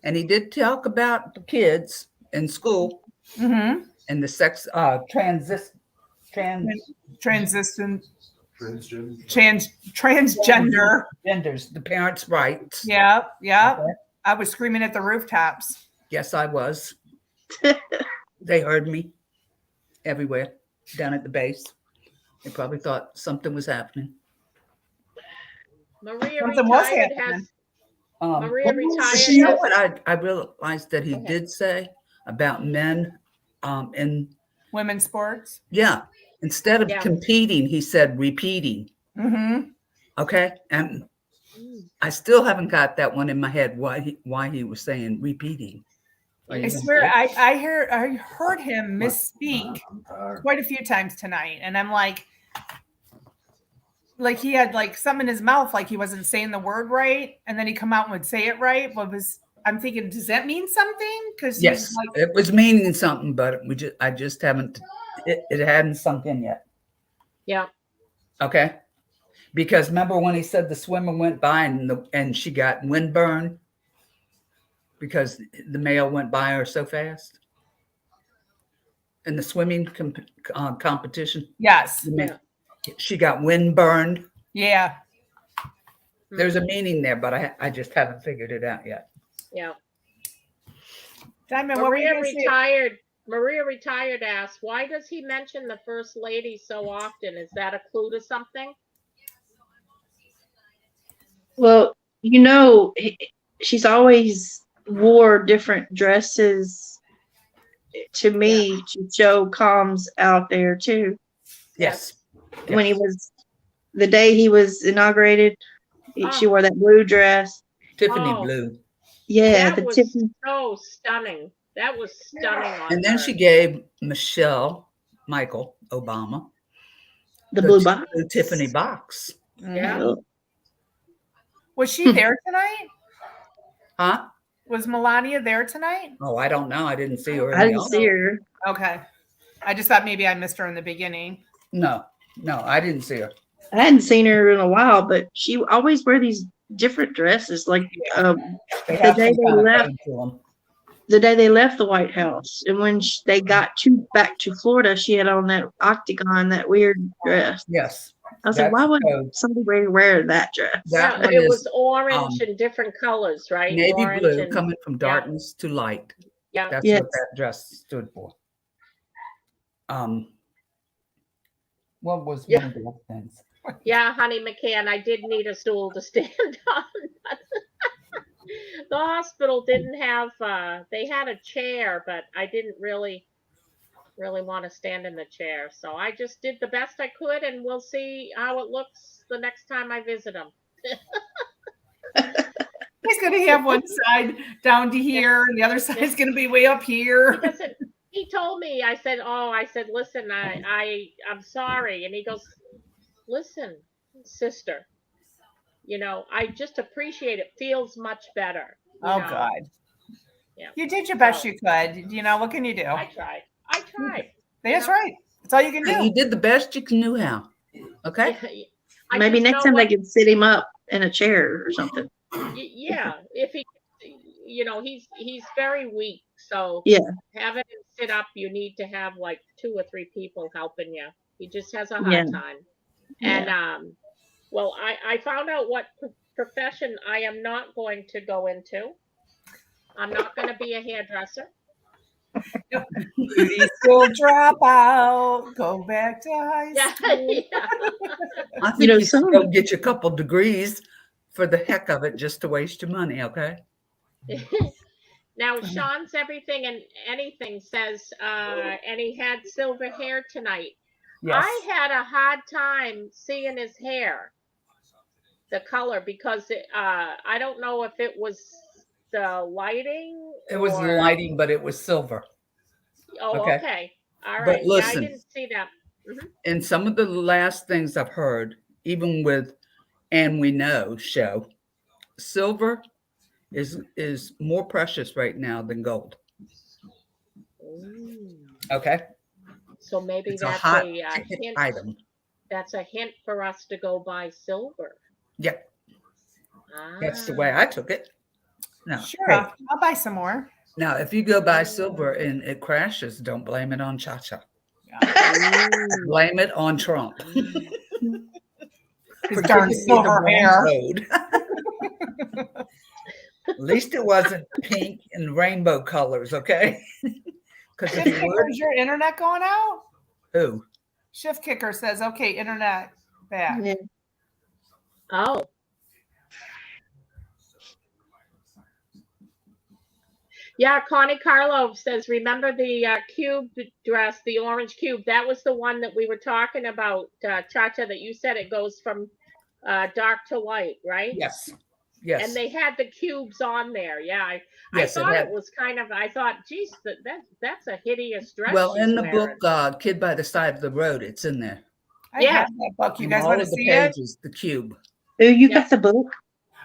And he did talk about the kids in school Mm-hmm. and the sex transgender. Genders, the parents' rights. Yeah. Okay. I was screaming at the rooftops. Yes, I was. They heard me everywhere down at the base. They probably thought something was happening. Maria Something was retired happening. Maria retired. You know what I realized that he Go ahead. did say about men in Women's sports. yeah. Instead of competing, he said repeating. Mm-hmm. Okay. And I still haven't got that one in my head why he was saying repeating. I swear I heard him misspeak quite a few times tonight. And I'm like he had like something in his mouth, like he wasn't saying the word right. And then he'd come out and would say it right. But I'm thinking, does that mean something? Because yes, it was meaning something, but I just haven't, it hadn't sunk in yet. Yeah. Okay. Because remember when he said the swimmer went by and she got windburn because the male went by her so fast in the swimming competition. Yes. She got windburned. Yeah. There's a meaning there, but I just haven't figured it out yet. Yeah. Diamond, Maria retired asked, why does he mention the first lady so often? Is that a clue to something? Well, she's always wore different dresses to me to show comms out there too. Yes. When the day he was inaugurated, she wore that blue dress. Tiffany blue. Yeah, that was Tiffany. so stunning. That was stunning on And then her. she gave Michael Obama, The blue box. the Tiffany box. Yeah. Mhm. Was she there tonight? Huh? Was Melania there tonight? Oh, I don't know. I didn't see her. I didn't see her. Okay. I just thought maybe I missed her in the beginning. No, I didn't see her. I hadn't seen her in a while, but she always wear these different dresses. Like They have day some they kind of left- code to them. the day they left the White House, and when they got back to Florida, she had on that octagon, that weird dress. Yes. I was like, That's why would code. somebody wear that dress? That Yeah, one it is was orange and different colors, right? navy Orange blue, and coming from darkness to light. yeah. That's Yes. what that dress stood for. What was one of the other things? Yeah, honey McCann, I did need a stool to stand on. The hospital didn't have they had a chair, but I didn't really want to stand in the chair. So I just did the best I could, and we'll see how it looks the next time I visit them. He's going to have one side down to here, and the other side is going to be way up here. Because he told me, I said, listen, I'm sorry. And he goes, listen, sister, I just appreciate it. Feels much better. Oh, know? God. Yeah. You did your best you could. What can you do? I tried. That's right. That's all you can do. You did the best you knew how. Okay. I Maybe just next know time they what- could sit him up in a chair or something. Yeah, if he, he's very weak. So Yeah. having him sit up, you need to have like 2 or 3 people helping you. He just has a hard Yeah. time. And well, I found out what profession I am not going to go into. I'm not going to be a hairdresser. Beauty school dropout. Go back to high Yeah, school. yeah. I think you should some- go get you a couple degrees for the heck of it, just to waste your money. Okay. Now Sean's everything and anything says, and he had silver hair tonight. Yes. I had a hard time seeing his hair, the color, because I don't know if it was the lighting. It was the or- lighting, but it was silver. Oh, Okay. okay. All But right. listen. Yeah, I didn't see that. And some of the last things I've heard, even with And We Know show, silver is more precious right now than gold. Ooh. Okay. So maybe It's a that's hot a ticket hint. item. That's a hint for us to go buy silver. Yep. That's the way I took it. Now, Sure. hey, I'll buy some more. now, if you go buy silver and it crashes, don't blame it on Cha-Cha. Blame it on Trump. His darn Particularly the silver wrong hair. road. At least it wasn't pink and rainbow colors, okay? Because if Shift it Kicker, would, is your internet going out? who? Shift Kicker says, okay, internet back. Yeah. Oh. Yeah, Connie Carlo says, remember the cube dress, the orange cube? That was the one that we were talking about, Cha-Cha, that you said it goes from dark to light, right? Yes. Yes. And they had the cubes on there. Yeah, I Yes, it thought had- it was kind of, I thought, geez, that's a hideous dress. Well, she's in the wearing. book, Kid by the Side of the Road, it's in there. I Yeah. have that book. You In guys all want to of the see it? pages, the cube. Oh, you Yeah. got the book?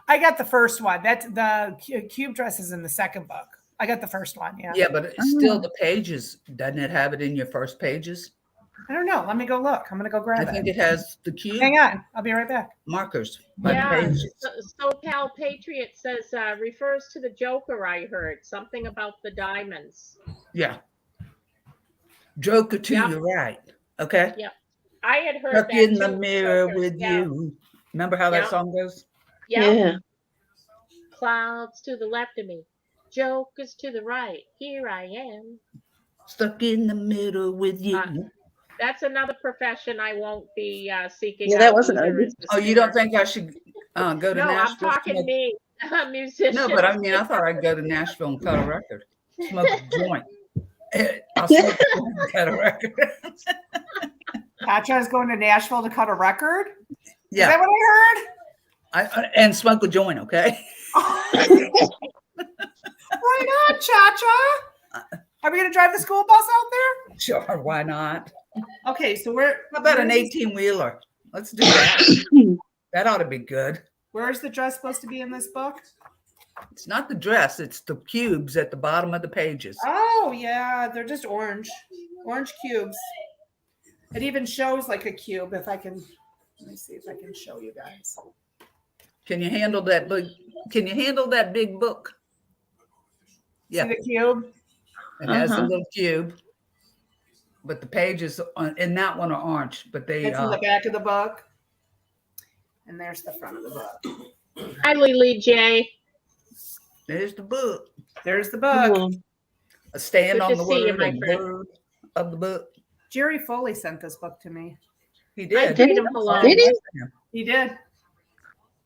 I got the first one. That's the cube dress is in the second book. I got the first one. Yeah. Yeah, but it's still the pages. Doesn't it have it in your first pages? I don't know. Let me go look. I'm going to go I grab think it. it has the cube Hang on. I'll be right back. markers by the Yeah, pages. SoCal Patriot says refers to the Joker. I heard something about the diamonds. Yeah. Joker to Yeah. your right. Okay. Yeah. I had heard Look that in the too, mirror Joker. with Yeah. you. Remember how that Yeah. song goes? Yeah. Clouds to the left of me, Jokers to the right. Here I am. Stuck in the middle with you. That's another profession I won't be seeking. Yeah, that out wasn't either, ugly. is the Oh, you don't singer. think I should go to No, I'm Nashville? talking smoke- me, a musician. No, but I mean, I thought I'd go to Nashville and cut a record, smoke a joint. I'll smoke a joint and cut a record. Cha-Cha is going to Nashville to cut a record. Is Yeah, that what I and smoke a joint. Okay. heard? Right on, Cha-Cha. Are we going to drive the school bus out there? Sure, why not? Okay, so where? How about an 18-wheeler? Let's do that. That ought to be good. Where's the dress supposed to be in this book? It's not the dress, it's the cubes at the bottom of the pages. Oh, yeah, they're just orange cubes. It even shows like a cube. If I can, let me see if I can show you guys. Can you handle that big? Can you handle that big book? Yeah, See the cube? it has a little cube, but the pages in that one are orange. But they It's in the back of the book, and there's the front of the book. Hi, Lily J. There's the book. There's the book. A stand Good on to the see you, word, my and friend. word of the book. Jerry Foley sent this book to me. He I did. greet him hello. Did he? He did.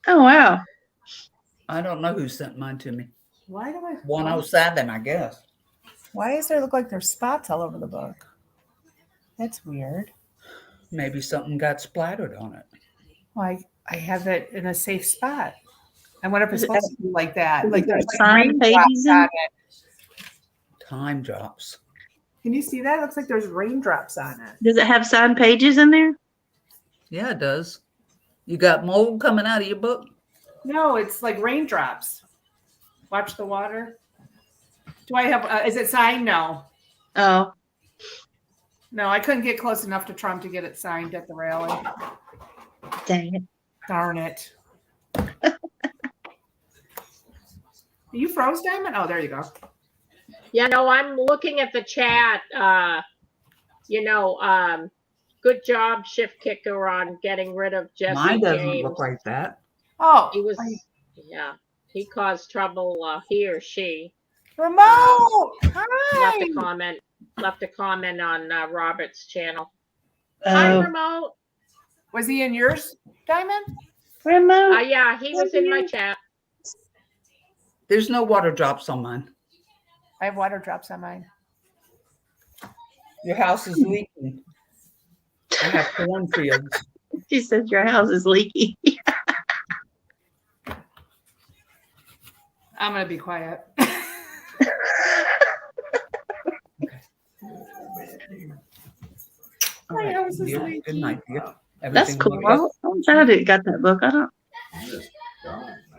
Oh wow. I don't know who sent mine to me. Why do I? 107, I guess. Why does there look like there's spots all over the book? That's weird. Maybe something got splattered on it. Why I have it in a safe spot. I wonder if it's supposed to be like that. Like there's like Sign raindrops pages in on it? it. Time drops. Can you see that? It looks like there's raindrops on it. Does it have signed pages in there? Yeah, it does. You got mold coming out of your book? No, it's like raindrops. Watch the water. Do I have? Is it signed? No. Oh, No, I couldn't get close enough to Trump to get it signed at the rally. dang it. Darn it. You froze, Diamond? Oh, there you go. Yeah, no, I'm looking at the chat. Good job, Shift Kicker, on getting rid of Jesse Mine doesn't James. look like that. Oh, He was, he caused trouble. He or she remote. left Hi. a comment on Robert's channel. Hi, Oh, remote. Was he in yours, Diamond? remote. Yeah, he was in my chat. There's no water drops on mine. I have water drops on mine. Your house is leaking. I have cornfields. She said your house is leaky. I'm gonna be quiet. All right, house is dear. leaky. Good night, dear. That's Everything cool. okay? I'm glad I got that book. I don't.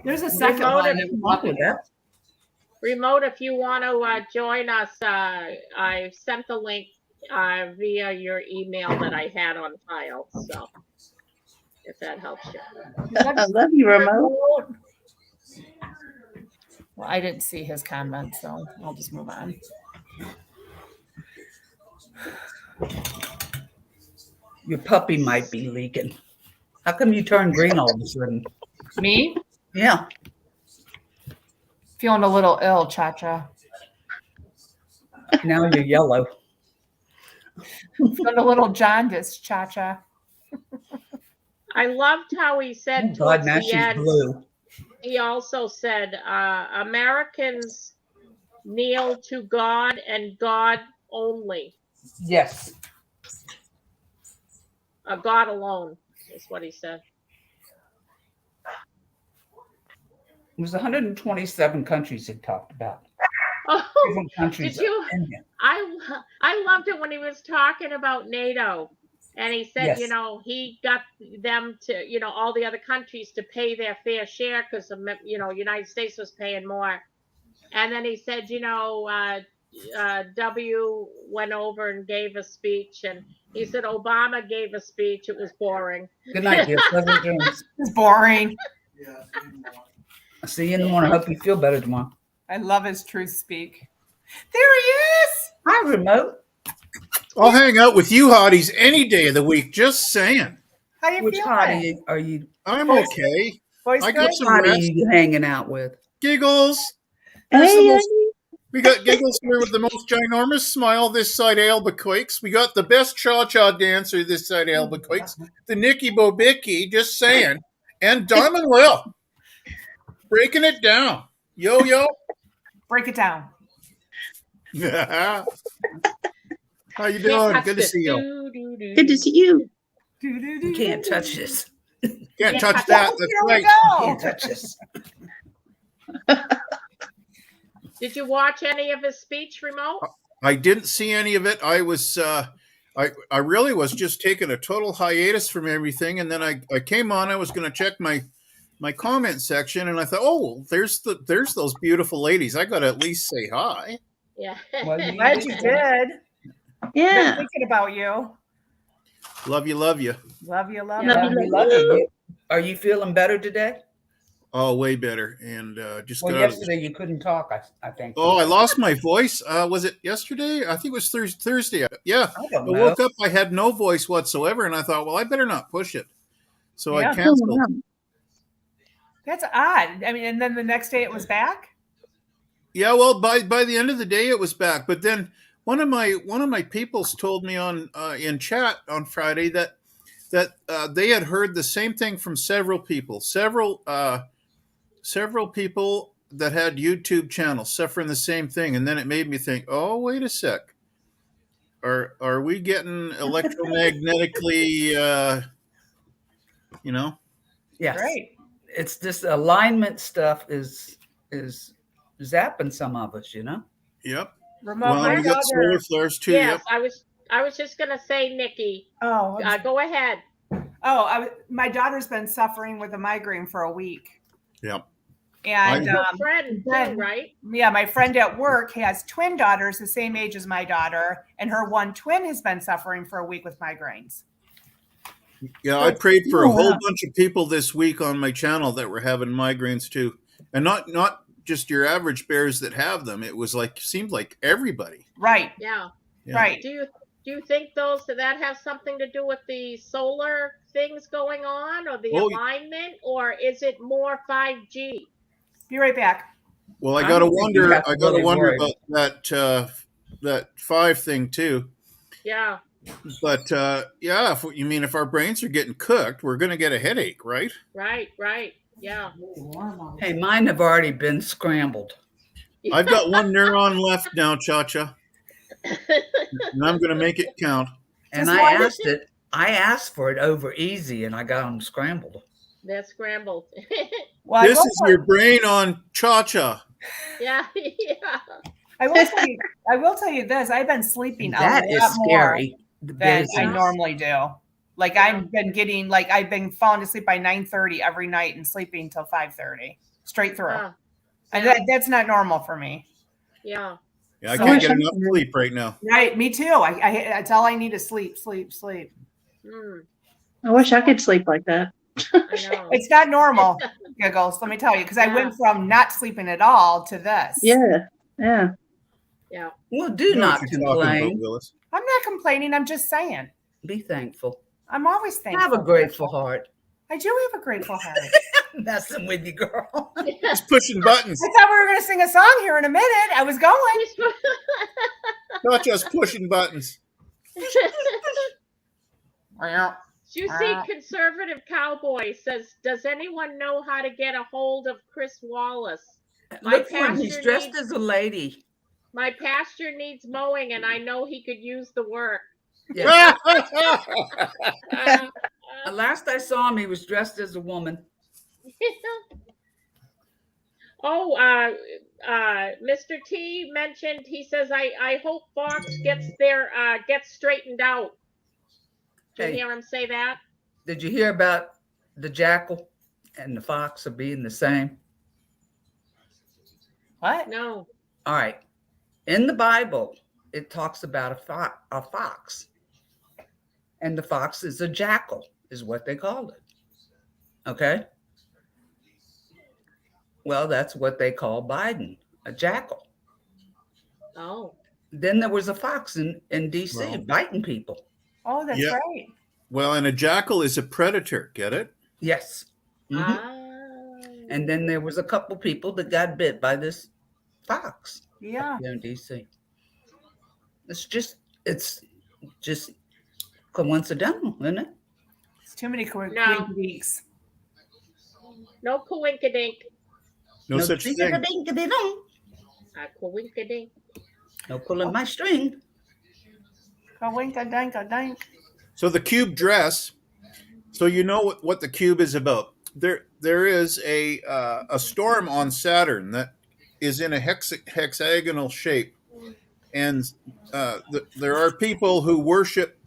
There's a second Remote one. if- Wrong with that? Remote, if you want to join us, I sent the link via your email that I had on file. So, if that helps you. I love you, remote. Well, I didn't see his comment, so I'll just move on. Your puppy might be leaking. How come you turn green all of a sudden? Me? Yeah. Feeling a little ill, Cha-Cha. Now you're yellow. Feeling a little jaundiced, Cha-Cha. I loved how he Oh, said God, towards now the she's end. blue. He also said Americans kneel to God and God only. Yes. God alone is what he said. It was 127 countries it talked about. Oh, Different countries. did you? in here. I loved it when he was talking about NATO, and he said, Yes. he got them to, all the other countries to pay their fair share because, United States was paying more. And then he said, W went over and gave a speech, and he said Obama gave a speech. It was boring. Good night, dear. Pleasant dreams. It's boring. I'll see you in the morning. Hope you feel better tomorrow. I love his truth speak. There he is. Hi, remote. I'll hang out with you hotties any day of the week. Just saying. How you Which feeling? hottie are you? I'm okay. Voice I good? got some Hottie are rest. you hanging out with? Giggles. There's the Hey, most- we got Giggles here with the most ginormous smile this side of Albuquerque. We got the best cha-cha dancer this side of Albuquerque. The Nikki Bobicki, just saying. And Diamond Will. Breaking it down. Yo. Break it down. How you doing? Good to see you. good to see you. You can't touch this. Can't touch that. That's Here we right. go. Can't touch this. Did you watch any of his speech remote? I didn't see any of it. I was I really was just taking a total hiatus from everything, and then I came on. I was going to check my comment section, and I thought, oh, there's those beautiful ladies. I got to at least say hi. Yeah. Well, you Glad you did. Been Yeah. thinking about you. Love you, love you. Love you, love Yeah. you. We love you. Are you feeling better today? Oh, way better. And just Well, got out of yesterday you couldn't talk, I think. Oh, I lost my voice. Was it yesterday? I think it was Thursday. Yeah. I don't I know. woke up, I had no voice whatsoever, and I thought, well, I better not push it. So Yeah. I canceled. That's odd. I mean, and then the next day it was back. Yeah, well, by the end of the day, it was back. But then one of my peoples told me on in chat on Friday that they had heard the same thing from several people, several people that had YouTube channels suffering the same thing, and then it made me think, oh, wait a sec, are we getting electromagnetically, Yes. Right. It's this alignment stuff is zapping some of us, Yep. Remote. Well, we got solar flares too. Yes, Yep. I was just gonna say, Nikki. Oh, Go ahead. my daughter's been suffering with a migraine for a week. Yep. And Your friend, then- too, right? yeah, my friend at work has twin daughters the same age as my daughter, and her one twin has been suffering for a week with migraines. Yeah, I prayed for a Oh, whole wow. bunch of people this week on my channel that were having migraines too, and not just your average bears that have them. It was seemed like everybody. Right. Yeah. Yeah. Right. Do you think that has something to do with the solar things going on, or the Oh, alignment, or is it more 5G? Be right back. Well, I I gotta don't think you wonder. have to I gotta really wonder worry. about that 5 thing too. Yeah. But yeah, if our brains are getting cooked, we're gonna get a headache, right? Right. Yeah. Hey, mine have already been scrambled. I've got one neuron left now, Cha-Cha, and I'm gonna make it count. And Just I asked for it over easy, and I got them scrambled. They're scrambled. Well, This is your brain on Cha-Cha. Yeah. I will tell you this. I've been sleeping That a is lot more scary. than I Yeah. normally do. Like I've been falling asleep by 9:30 every night and sleeping till 5:30 straight through. Yeah. And that's not normal for me. Yeah. Yeah, I So- can't get enough sleep right now. Right, me too. I that's all I need is sleep. Mm, I wish I could sleep like that. I know. It's not normal, Giggles. Let me tell you, because I went from not sleeping at all to this. Yeah. Yeah. Yeah. Well, do You know not what you're talking about, complain. Willis. I'm not complaining. I'm just saying. Be thankful. I'm always thankful. Have a grateful heart. I do have a grateful heart. Messing with you, girl. Just pushing buttons. I thought we were going to sing a song here in a minute. I was going. Not just pushing buttons. You see, conservative cowboy says, "Does anyone know how to get a hold of Chris Wallace? My Look for him. He's pastor dressed needs- as a lady. My pasture needs mowing, and I know he could use the work." Yes. Uh, Last I saw him, he was dressed as a woman. oh, Mr. T mentioned. He says, "I hope Fox gets straightened out." Did you Hey. hear him say that? Did you hear about the jackal and the fox are being the same? What? No. All right. In the Bible, it talks about a fox. And the fox is a jackal, is what they called it. Okay? Well, that's what they call Biden, a jackal. Oh. Then there was a fox in D.C. Well. biting people. Oh, that's Yeah. right. Well, and a jackal is a predator. Get it? Yes. Mhm. Ah. And then there was a couple people that got bit by this fox Yeah. here in D.C. It's just coincidental, isn't it? It's too many No. weeks. No coinkadink. No such thing. Ding-a-ding-a-ding. Coinkadink. No pulling my string. Ka-wink-a-dank-a-dank. So the cube dress. So you know what the cube is about. There is a storm on Saturn that is in a hexagonal shape, and there are people who worship.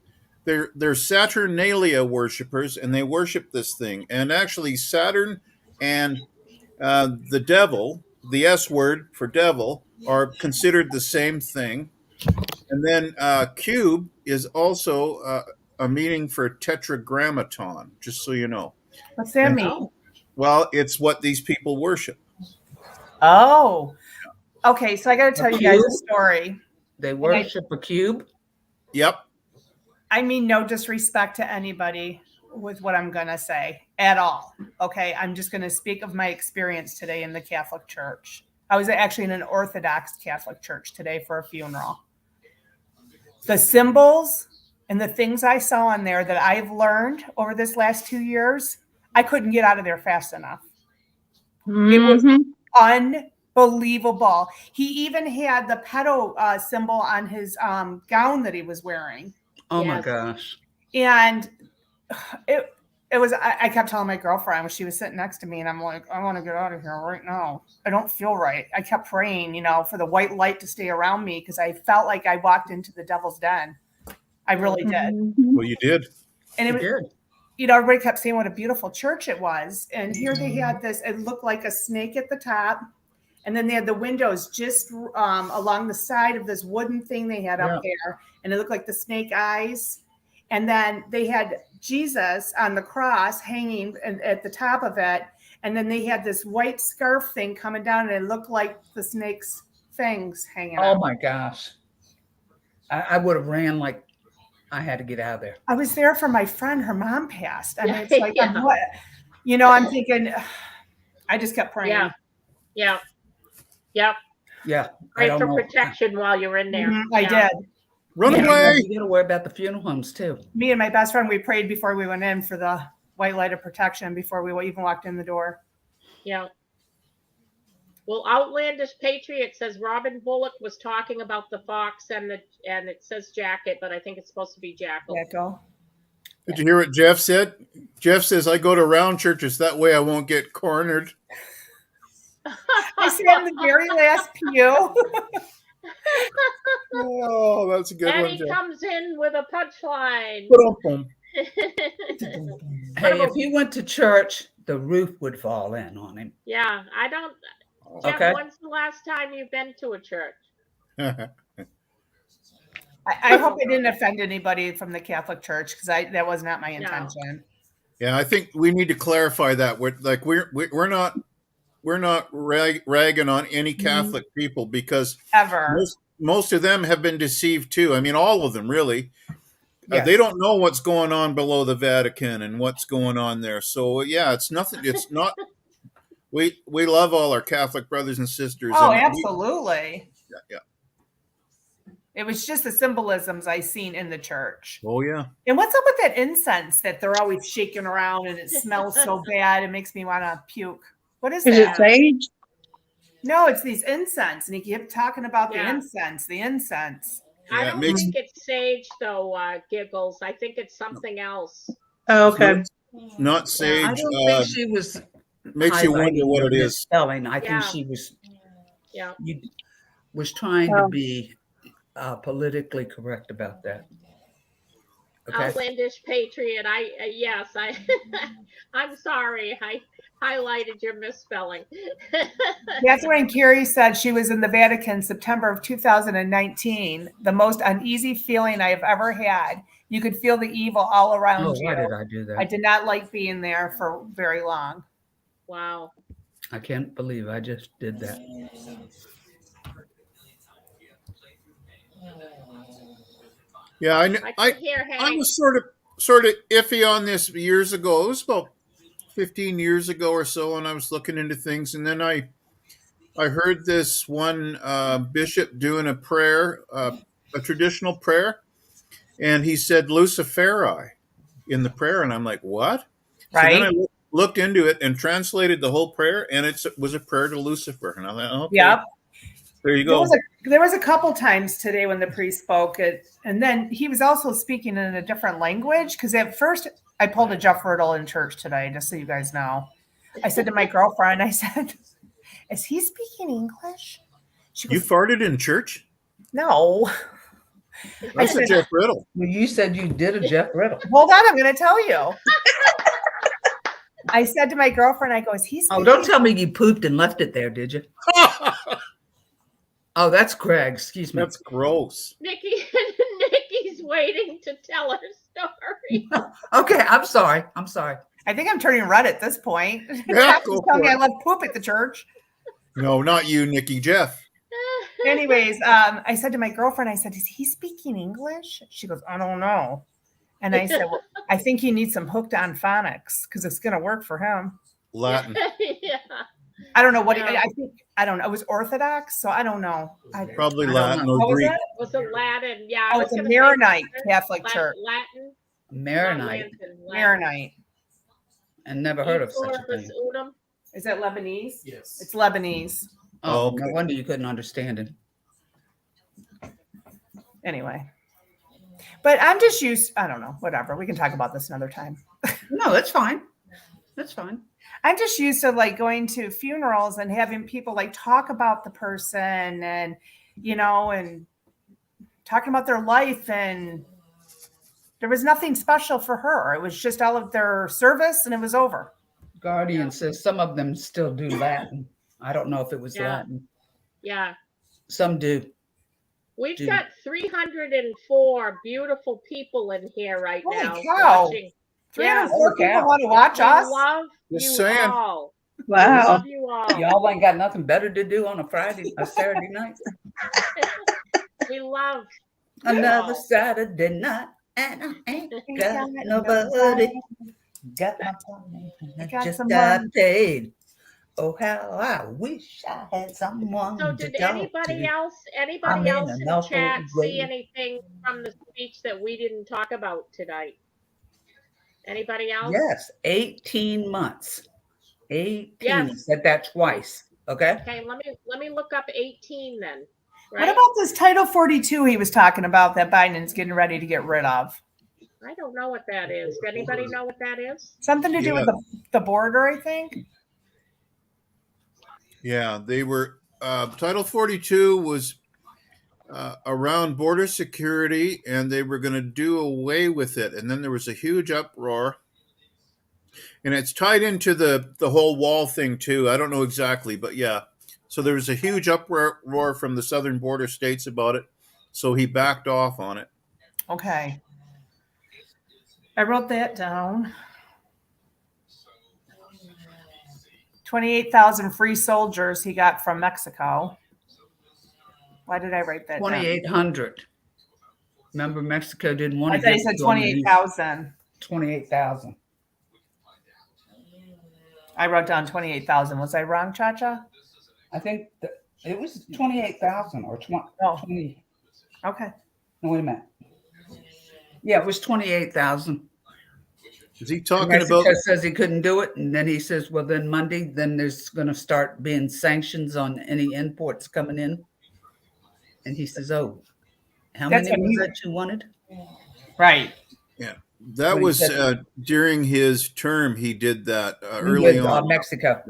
They're Saturnalia worshippers, and they worship this thing. And actually, Saturn and the devil, the S word for devil, are considered the same thing. And then cube is also a meaning for tetragrammaton, just so you know. What's that And- mean? Well, it's what these people worship. Oh, okay. So I got to tell you guys a cube? story. They worship a cube. Yep. I mean, no disrespect to anybody with what I'm going to say at all. Okay. I'm just going to speak of my experience today in the Catholic Church. I was actually in an Orthodox Catholic church today for a funeral. The symbols and the things I saw on there that I've learned over this last 2 years, I couldn't get out of there fast enough. It was unbelievable. He even had the pedo symbol on his gown that he was wearing. Oh my Yes. gosh. And it was, I kept telling my girlfriend when she was sitting next to me, and I'm like, I want to get out of here right now. I don't feel right. I kept praying, for the white light to stay around me because I felt like I walked into the devil's den. I really did. Well, you did. And it was, Good. everybody kept saying what a beautiful church it was. And here they had this, it looked like a snake at the top. And then they had the windows just along the side of this wooden thing they had up there. And it looked like the snake eyes. And then they had Jesus on the cross hanging at the top of it. And then they had this white scarf thing coming down, and it looked like the snake's fangs hanging out. Oh my gosh. I would have ran like I had to get out of there. I was there for my friend. Her mom passed. I mean, it's like, Yeah. what? I'm thinking, I just kept praying. Yeah. Yeah. I Pray don't for know. protection while you're in there. I Yeah. did. Run Yeah, away. you gotta worry about the funeral homes too. Me and my best friend, we prayed before we went in for the white light of protection before we even walked in the door. Yeah. Well, Outlandish Patriot says Robin Bullock was talking about the fox and it says jacket, but I think it's supposed to be jackal. Echo. Did you hear what Jeff said? Jeff says, I go to round churches. That way I won't get cornered. I sat in the very last pew. Oh, that's a good And one, he Jeff. comes in with a punchline. Ba-dum-bum. Hey, if he went to church, the roof would fall in on him. Yeah, I don't. Jeff, Okay. when's the last time you've been to a church? I hope I didn't offend anybody from the Catholic Church because that was not my intention. Yeah, I think we need to clarify that. We're not ragging on any Catholic people because Ever. most of them have been deceived too. I mean, all of them really. Yes. They don't know what's going on below the Vatican and what's going on there. So yeah, it's nothing. It's not. We love all our Catholic brothers and sisters. Oh, and absolutely. Yeah. It was just the symbolisms I seen in the church. Oh yeah. And what's up with that incense that they're always shaking around and it smells so bad it makes me want to puke? What is Is it that? sage? No, it's these incense, and he kept talking about the Yeah. incense. I Yeah, it don't makes- think it's sage though, Giggles. I think it's something else. Oh, okay. Not sage. I don't think she was Makes you wonder highlighting what or it is. misspelling. I think Yeah. she was Yeah. was trying to Oh. be politically correct about that. Okay. Outlandish Patriot. Yes, I'm sorry. I highlighted your misspelling. Catherine Curie said she was in the Vatican September of 2019. The most uneasy feeling I have ever had. You could feel the evil all around Oh, you. why did I do that? I did not like being there for very long. Wow. I can't believe I just did that. Yeah, I can hear I Hank. was sort of iffy on this years ago. It was about 15 years ago or so, and I was looking into things, and then I heard this one bishop doing a prayer, a traditional prayer, and he said Luciferi in the prayer, and I'm like, what? Right. So then I looked into it and translated the whole prayer, and it was a prayer to Lucifer, and I thought, okay, Yep. there you go. There was a couple times today when the priest spoke it, and then he was also speaking in a different language. Because at first I pulled a Jeff Riddle in church today, just so you guys know. I said to my girlfriend, I said, is he speaking English? She You goes, farted in church? no. That's a Jeff Riddle. Well, you said you did a Jeff Riddle. Hold on, I'm going to tell you. I said to my girlfriend, I go, is he speaking? Oh, don't tell me you pooped and left it there, did you? Oh, that's Craig. Excuse me. That's gross. Nikki's waiting to tell her story. Okay, I'm sorry. I'm sorry. I think I'm turning red at this point. Yeah, Just go tell for me I it. love poop at the church. No, not you, Nikki. Jeff. Anyways, I said to my girlfriend, I said, is he speaking English? She goes, I don't know. And I said, well, I think he needs some hooked on phonics because it's going to work for him. Latin. Yeah. I don't know what Yeah. I think. I don't know. It was Orthodox, so I don't know. Probably I don't Latin know. or What was Greek. it? Was it Latin? Yeah. Oh, I it's was a gonna say Maronite Latin. Catholic church. Latin. Maronite. Not Latin, Latin. Maronite. And never heard of such a Pluribus thing. unum. Is that Lebanese? Yes. It's Lebanese. Oh, Okay. no wonder you couldn't understand it. Anyway. But I'm just used, I don't know, whatever. We can talk about this another time. No, that's fine. That's fine. I'm just used to like going to funerals and having people like talk about the person and, you know, and talking about their life. And there was nothing special for her. It was just all of their service and it was over. Guardian says some of them still do Latin. I don't know if it was Yeah. Latin. Yeah. Some do. We've Dude. got 304 beautiful people in here right Holy now. cow. Watching. 304 Yeah. people want to watch We us. love Just you saying. all. We Wow. love you all. Y'all ain't got nothing better to do on a Saturday night. We love Another all. Saturday night, and I ain't got nobody. Got my money, I Got just some got money. paid. Oh, how I wish I had someone So to did talk anybody to. else I'm anybody in else an in awful chat way. see anything from the speech that we didn't talk about tonight? Anybody else? Yes, 18 months. 18. Yes. He said that twice. Okay. Okay, let me look up 18 then. What Right? about this Title 42 he was talking about that Biden's getting ready to get rid of? I don't know what that is. Does anybody know what that is? Something to do with the border, I think. Yeah, they were. Title 42 was around border security, and they were going to do away with it. And then there was a huge uproar. And it's tied into the whole wall thing, too. I don't know exactly, but yeah. So there was a huge uproar from the southern border states about it. So he backed off on it. Okay. I wrote that down. 28,000 free soldiers he got from Mexico. Why did I write that down? 2,800. Remember, Mexico didn't want I to thought he give said to them. 28,000. 28,000. I wrote down 28,000. Was I wrong, Cha-Cha? I think it was 28,000 or 20. Oh. 20. Okay. No, wait a minute. Yeah, it was 28,000. Is he talking Mexico about? says he couldn't do it, and then he says, "Well, then Monday, then there's going to start being sanctions on any imports coming in." And he says, "Oh, how That's many what was he- that you wanted?" That Right. What he was said. during his term. He did that He early did, on. Mexico.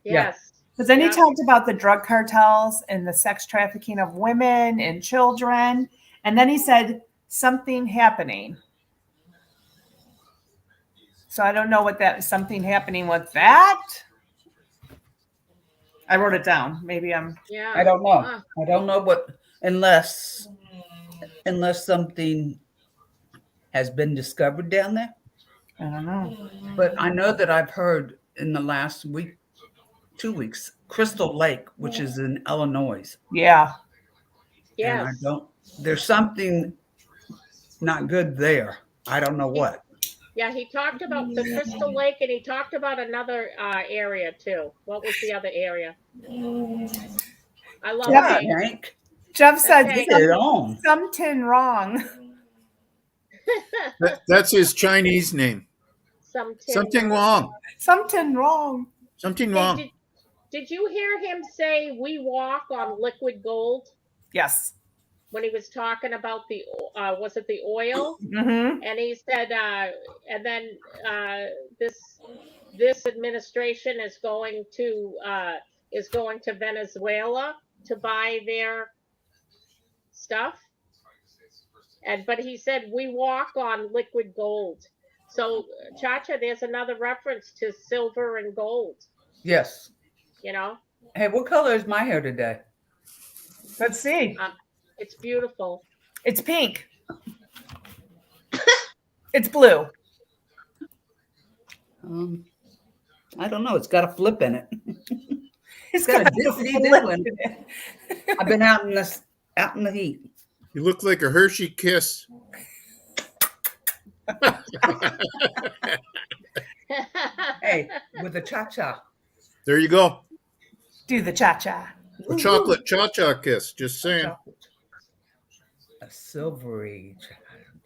Yes. But then he Yeah. talked about the drug cartels and the sex trafficking of women and children. And then he said something happening. So I don't know what that something happening with that. I wrote it down. Maybe I'm Yeah. I don't know. Huh. I don't know what unless something has been discovered down there. I don't know. But I know that I've heard in the last week, 2 weeks, Crystal Lake, which is in Illinois. Yeah. And I Yes. don't, there's something not good there. I don't know what. Yeah, he talked about the Crystal Lake and he talked about another area too. What was the other area? I love Yeah. Hank. Hank, Jeff said Okay. get it on. something wrong. That's his Chinese name. Something wrong. Something wrong. Something Hey, wrong. did you hear him say we walk on liquid gold Yes. when he was talking about the was it the oil? Mm-hmm. And he said and then this administration is going to is going to Venezuela to buy their stuff. But he said we walk on liquid gold. So Chacha, there's another reference to silver and gold. Yes. You know, Hey, what color is my hair today? Let's see. it's beautiful. It's pink. It's blue. I don't know. It's got a flip in it. It's got a got dippity flip diddlin'. in it. I've been out in the heat. You look like a Hershey Kiss. Hey, with a cha-cha. There you go. Do the cha-cha. A chocolate cha-cha kiss. Just saying. A silvery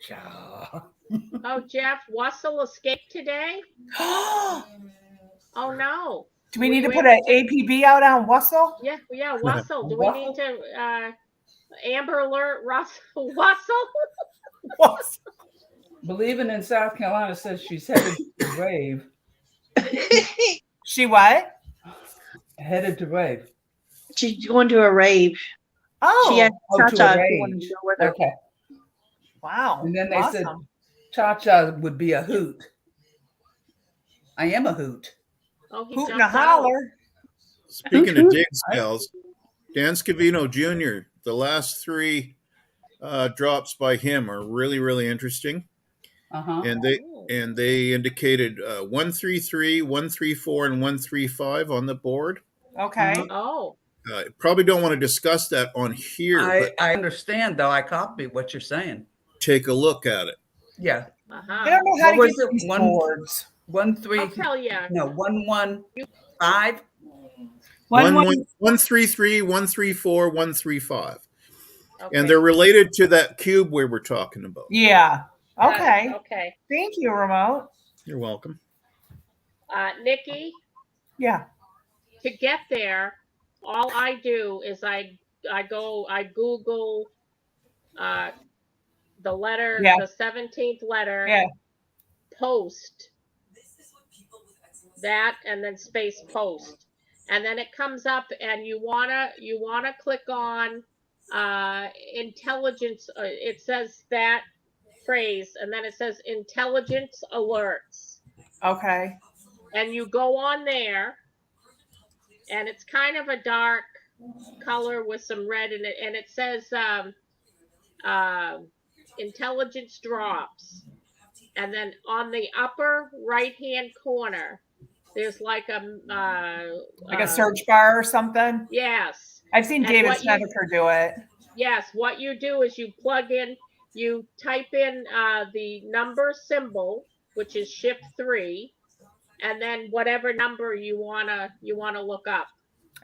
cha-cha. Oh, Jeff, Wassel escaped today? Oh no. Do we need to put an APB out on Wussel? Yeah, Wassel. Do we need to Amber Alert Wassel? Believing in South Carolina says she's headed to rave. She what? Headed to rave. She's going to a rave. Oh, She asked to Cha-Cha a if you wanted rave. to go with her. Okay. wow. And then they Awesome. said cha-cha would be a hoot. I am a hoot. Oh, he Hoot and jumped a out. holler. Speaking of dig spells, Dan Scavino Jr., the last three drops by him are really, really interesting. Uh-huh. And they indicated 133, 134, and 135 on the board. Okay. Oh. Probably don't want to discuss that on here, but I understand, though. I copy what you're saying. take a look at it. Yeah. I don't know how What to was get it? these boards. 1, 3. I'll tell you. No, 1, 1, 5. 133, 134, 135. Okay. And they're related to that cube we were talking about. Yeah. Okay. Okay. Thank you, Remote. You're welcome. Nikki, Yeah. to get there, all I do is I Google the letter, Yeah. the 17th letter, Yeah. post that, and then space post, and then it comes up, and you wanna click on intelligence. It says that phrase, and then it says intelligence alerts, Okay. and you go on there, and it's kind of a dark color with some red in it, and it says intelligence drops, and then on the upper right hand corner there's like a search bar or something. Yes, I've seen And David what you- Snedeker do it. yes, what you do is you type in the number symbol, which is shift 3, and then whatever number you wanna look up,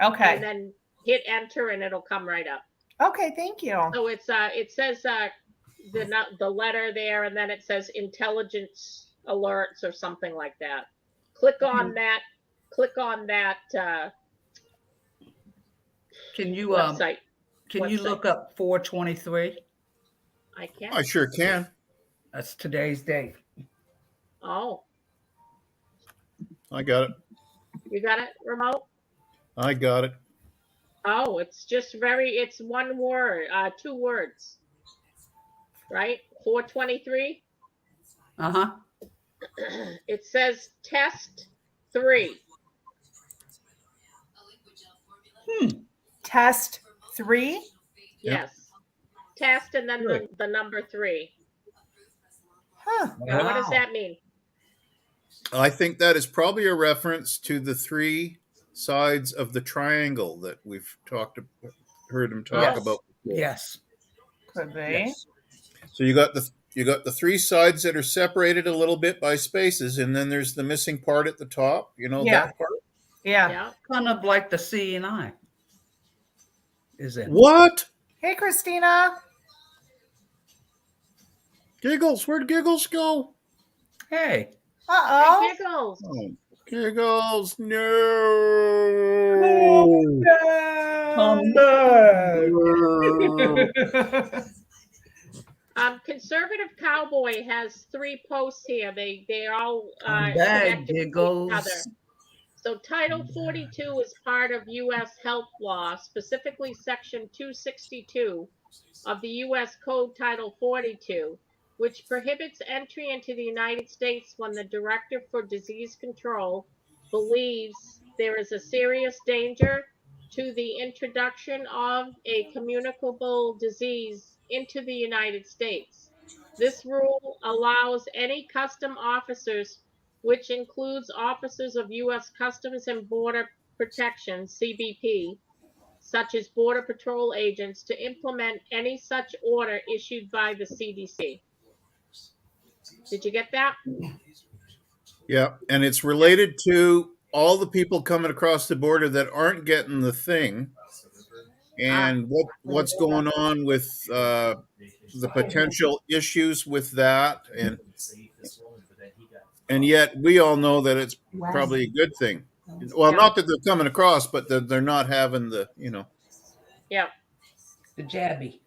Okay. and then hit enter, and it'll come right up. Okay. Thank you. So it says the letter there, and then it says intelligence alerts or something like that. Click on that. Click on that Can you website. look up 423? I can. I sure can. That's today's date. Oh, I got it. you got it, remote? I got it. Oh, it's it's one word, 2 words. Right? 423. Uh-huh. It says test 3. Test 3. Yes. Test and then the number 3. Huh. Now, what does that mean? I think that is probably a reference to the 3 sides of the triangle that we've heard him talk Yes. about before. Yes. Could be. Yes. So you got the 3 sides that are separated a little bit by spaces, and then there's the missing part at the top. You know Yeah. that part? Yeah. Yeah. Kind of like the C and I. Is it? What? Hey, Christina. Giggles? Where'd Giggles go? Hey. Uh-oh. Hey, Giggles. Oh, Giggles, no. Come back. Conservative Cowboy has 3 posts here. They all Come back, connected to each Giggles. other. So Title 42 is part of U.S. health law, specifically Section 262 of the U.S. Code Title 42, which prohibits entry into the United States when the Director for Disease Control believes there is a serious danger to the introduction of a communicable disease into the United States. This rule allows any custom officers, which includes officers of U.S. Customs and Border Protection, CBP, such as Border Patrol agents, to implement any such order issued by the CDC. Did you get that? Yeah, and it's related to all the people coming across the border that aren't getting the thing, and what's going on with the potential issues with that, and yet we all know that it's probably a good thing. Well, Yeah. not that they're coming across, but that they're not having the, Yeah. The jabby.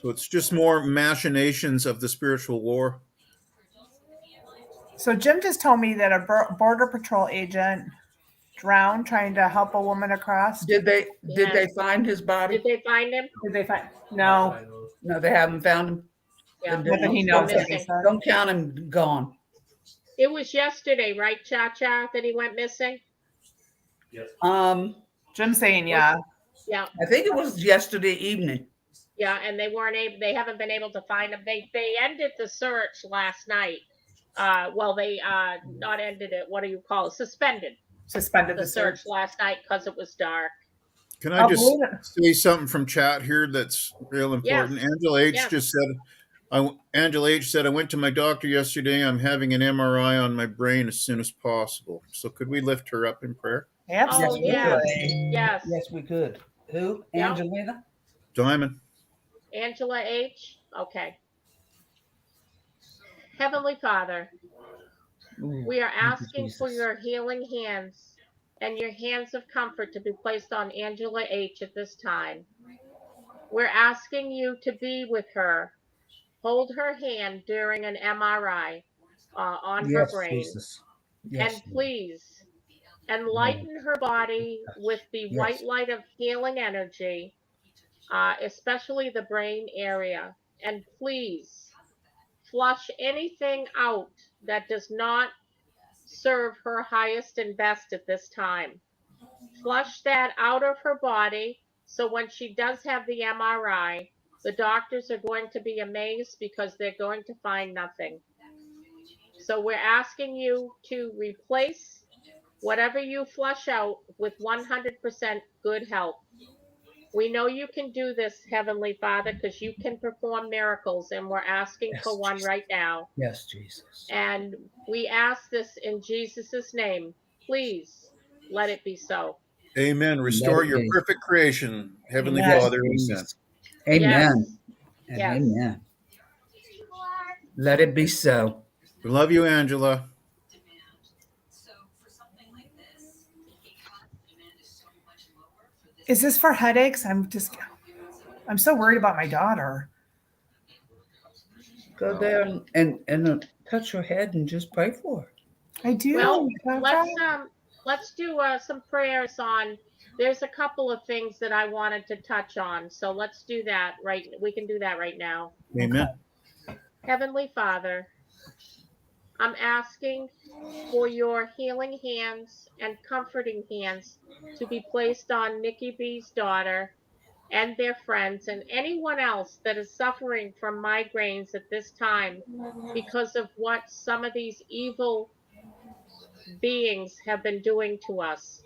So it's just more machinations of the spiritual war. So Jim just told me that a border patrol agent drowned trying to help a woman across. Did they Yes. find his body? Did they find him? Did they find? No, No, they haven't found him. Yeah. Then not that he don't- knows. Like I missing. said. Don't count him gone. It was yesterday, right, Cha-Cha, that he went missing? Jim's saying yeah. Yeah. I think it was yesterday evening. Yeah, and they haven't been able to find him. They ended the search last night. Well, they not ended it. What do you call it? Suspended Suspended the search last night because it was dark. Can I just say something from chat here that's real important? Yes. Angela H Yes. just said, Angela H said, I went to my doctor yesterday. I'm having an MRI on my brain as soon as possible. So could we lift her up in prayer? Absolutely. Oh, yeah. could. Yes. Yes, we could. Who? Yeah. Angelina? Diamond. Angela H. Okay. Heavenly Father, Ooh, we are thank you, asking for Jesus. your healing hands and your hands of comfort to be placed on Angela H. at this time. We're asking you to be with her, hold her hand during an MRI on her Yes, brain, Jesus. Yes. and please enlighten her body with the Yes. white light of healing energy, especially the brain area. And please flush anything out that does not serve her highest and best at this time. Flush that out of her body so when she does have the MRI, the doctors are going to be amazed because they're going to find nothing. So we're asking you to replace whatever you flush out with 100% good health. We know you can do this, Heavenly Father, because you can perform miracles, and we're asking Yes, for one Jesus. right now. Yes, Jesus. And we ask this in Jesus' name. Please let it be so. Amen. Restore it your be. perfect creation, Heavenly Yes, Father. Amen. Jesus. Amen. And Yes. amen. Let it be so. We love you, Angela. Is this for headaches? I'm so worried about my daughter. Go there and touch her head and just pray for her. I do. Well, Cha-Cha. let's do some prayers on. There's a couple of things that I wanted to touch on, so let's do that right. We can do that right now. Amen. Heavenly Father, I'm asking for your healing hands and comforting hands to be placed on Nikki B's daughter and their friends and anyone else that is suffering from migraines at this time because of what some of these evil beings have been doing to us.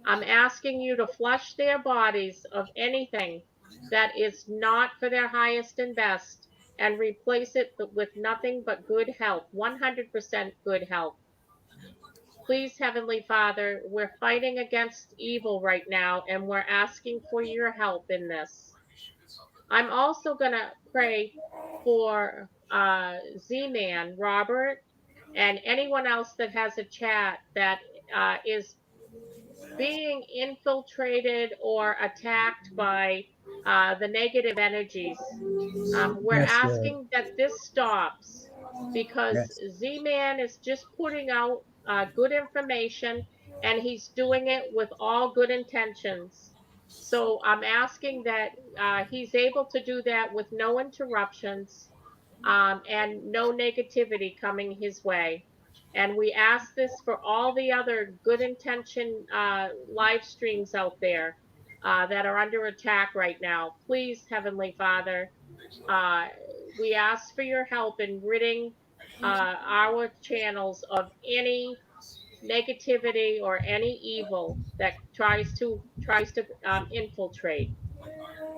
I'm asking you to flush their bodies of anything that is not for their highest and best and replace it with nothing but good health, 100% good health. Please, Heavenly Father, we're fighting against evil right now and we're asking for your help in this. I'm also going to pray for Z-Man, Robert, and anyone else that has a chat that is being infiltrated or attacked by the negative energies. We're Yes, Lord. asking that this stops because Yes. Z-Man is just putting out good information, and he's doing it with all good intentions. So I'm asking that he's able to do that with no interruptions and no negativity coming his way. And we ask this for all the other good intention live streams out there that are under attack right now. Please, Heavenly Father, uh, we ask for your help in ridding our channels of any negativity or any evil that tries to infiltrate.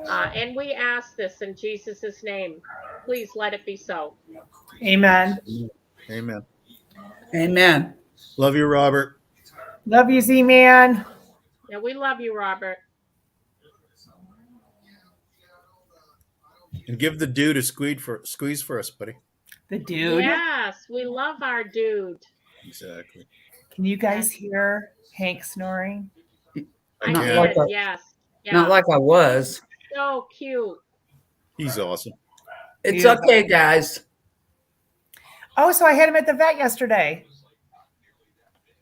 And we ask this in Jesus' name. Please let it be so. Amen. Amen. Amen. Love you, Robert. Love you, Z-Man. Yeah, we love you, Robert. And give the dude a squeeze for us, buddy. The dude. Yes, we love our dude. Exactly. Can you guys hear Hank snoring? I Not did, like I- yes. Yeah. Not like I was. So cute. He's awesome. It's Yeah. okay, guys. Oh, so I had him at the vet yesterday.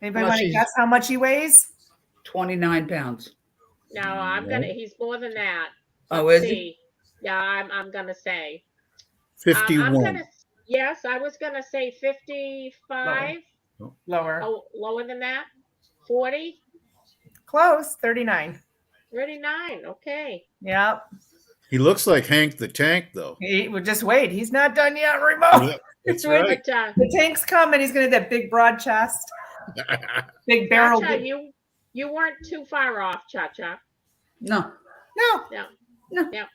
Anybody Well, want to she's- guess how much he weighs? 29 pounds. No, I'm gonna. He's more than that. Oh, Let's is he? see. Yeah, I'm gonna say. 51. I'm gonna. Yes, I was gonna say 55. Lower. Oh, lower than that. 40. Close. 39. 39. Okay. Yep. He looks like Hank the Tank, though. Well, just wait. He's not done yet, remote. Yeah, that's right. But The tank's coming. He's going to have that big broad chest, big barrel. Cha-Cha, Big... you weren't too far off, Cha-Cha. No, No. Yeah. No. Yeah.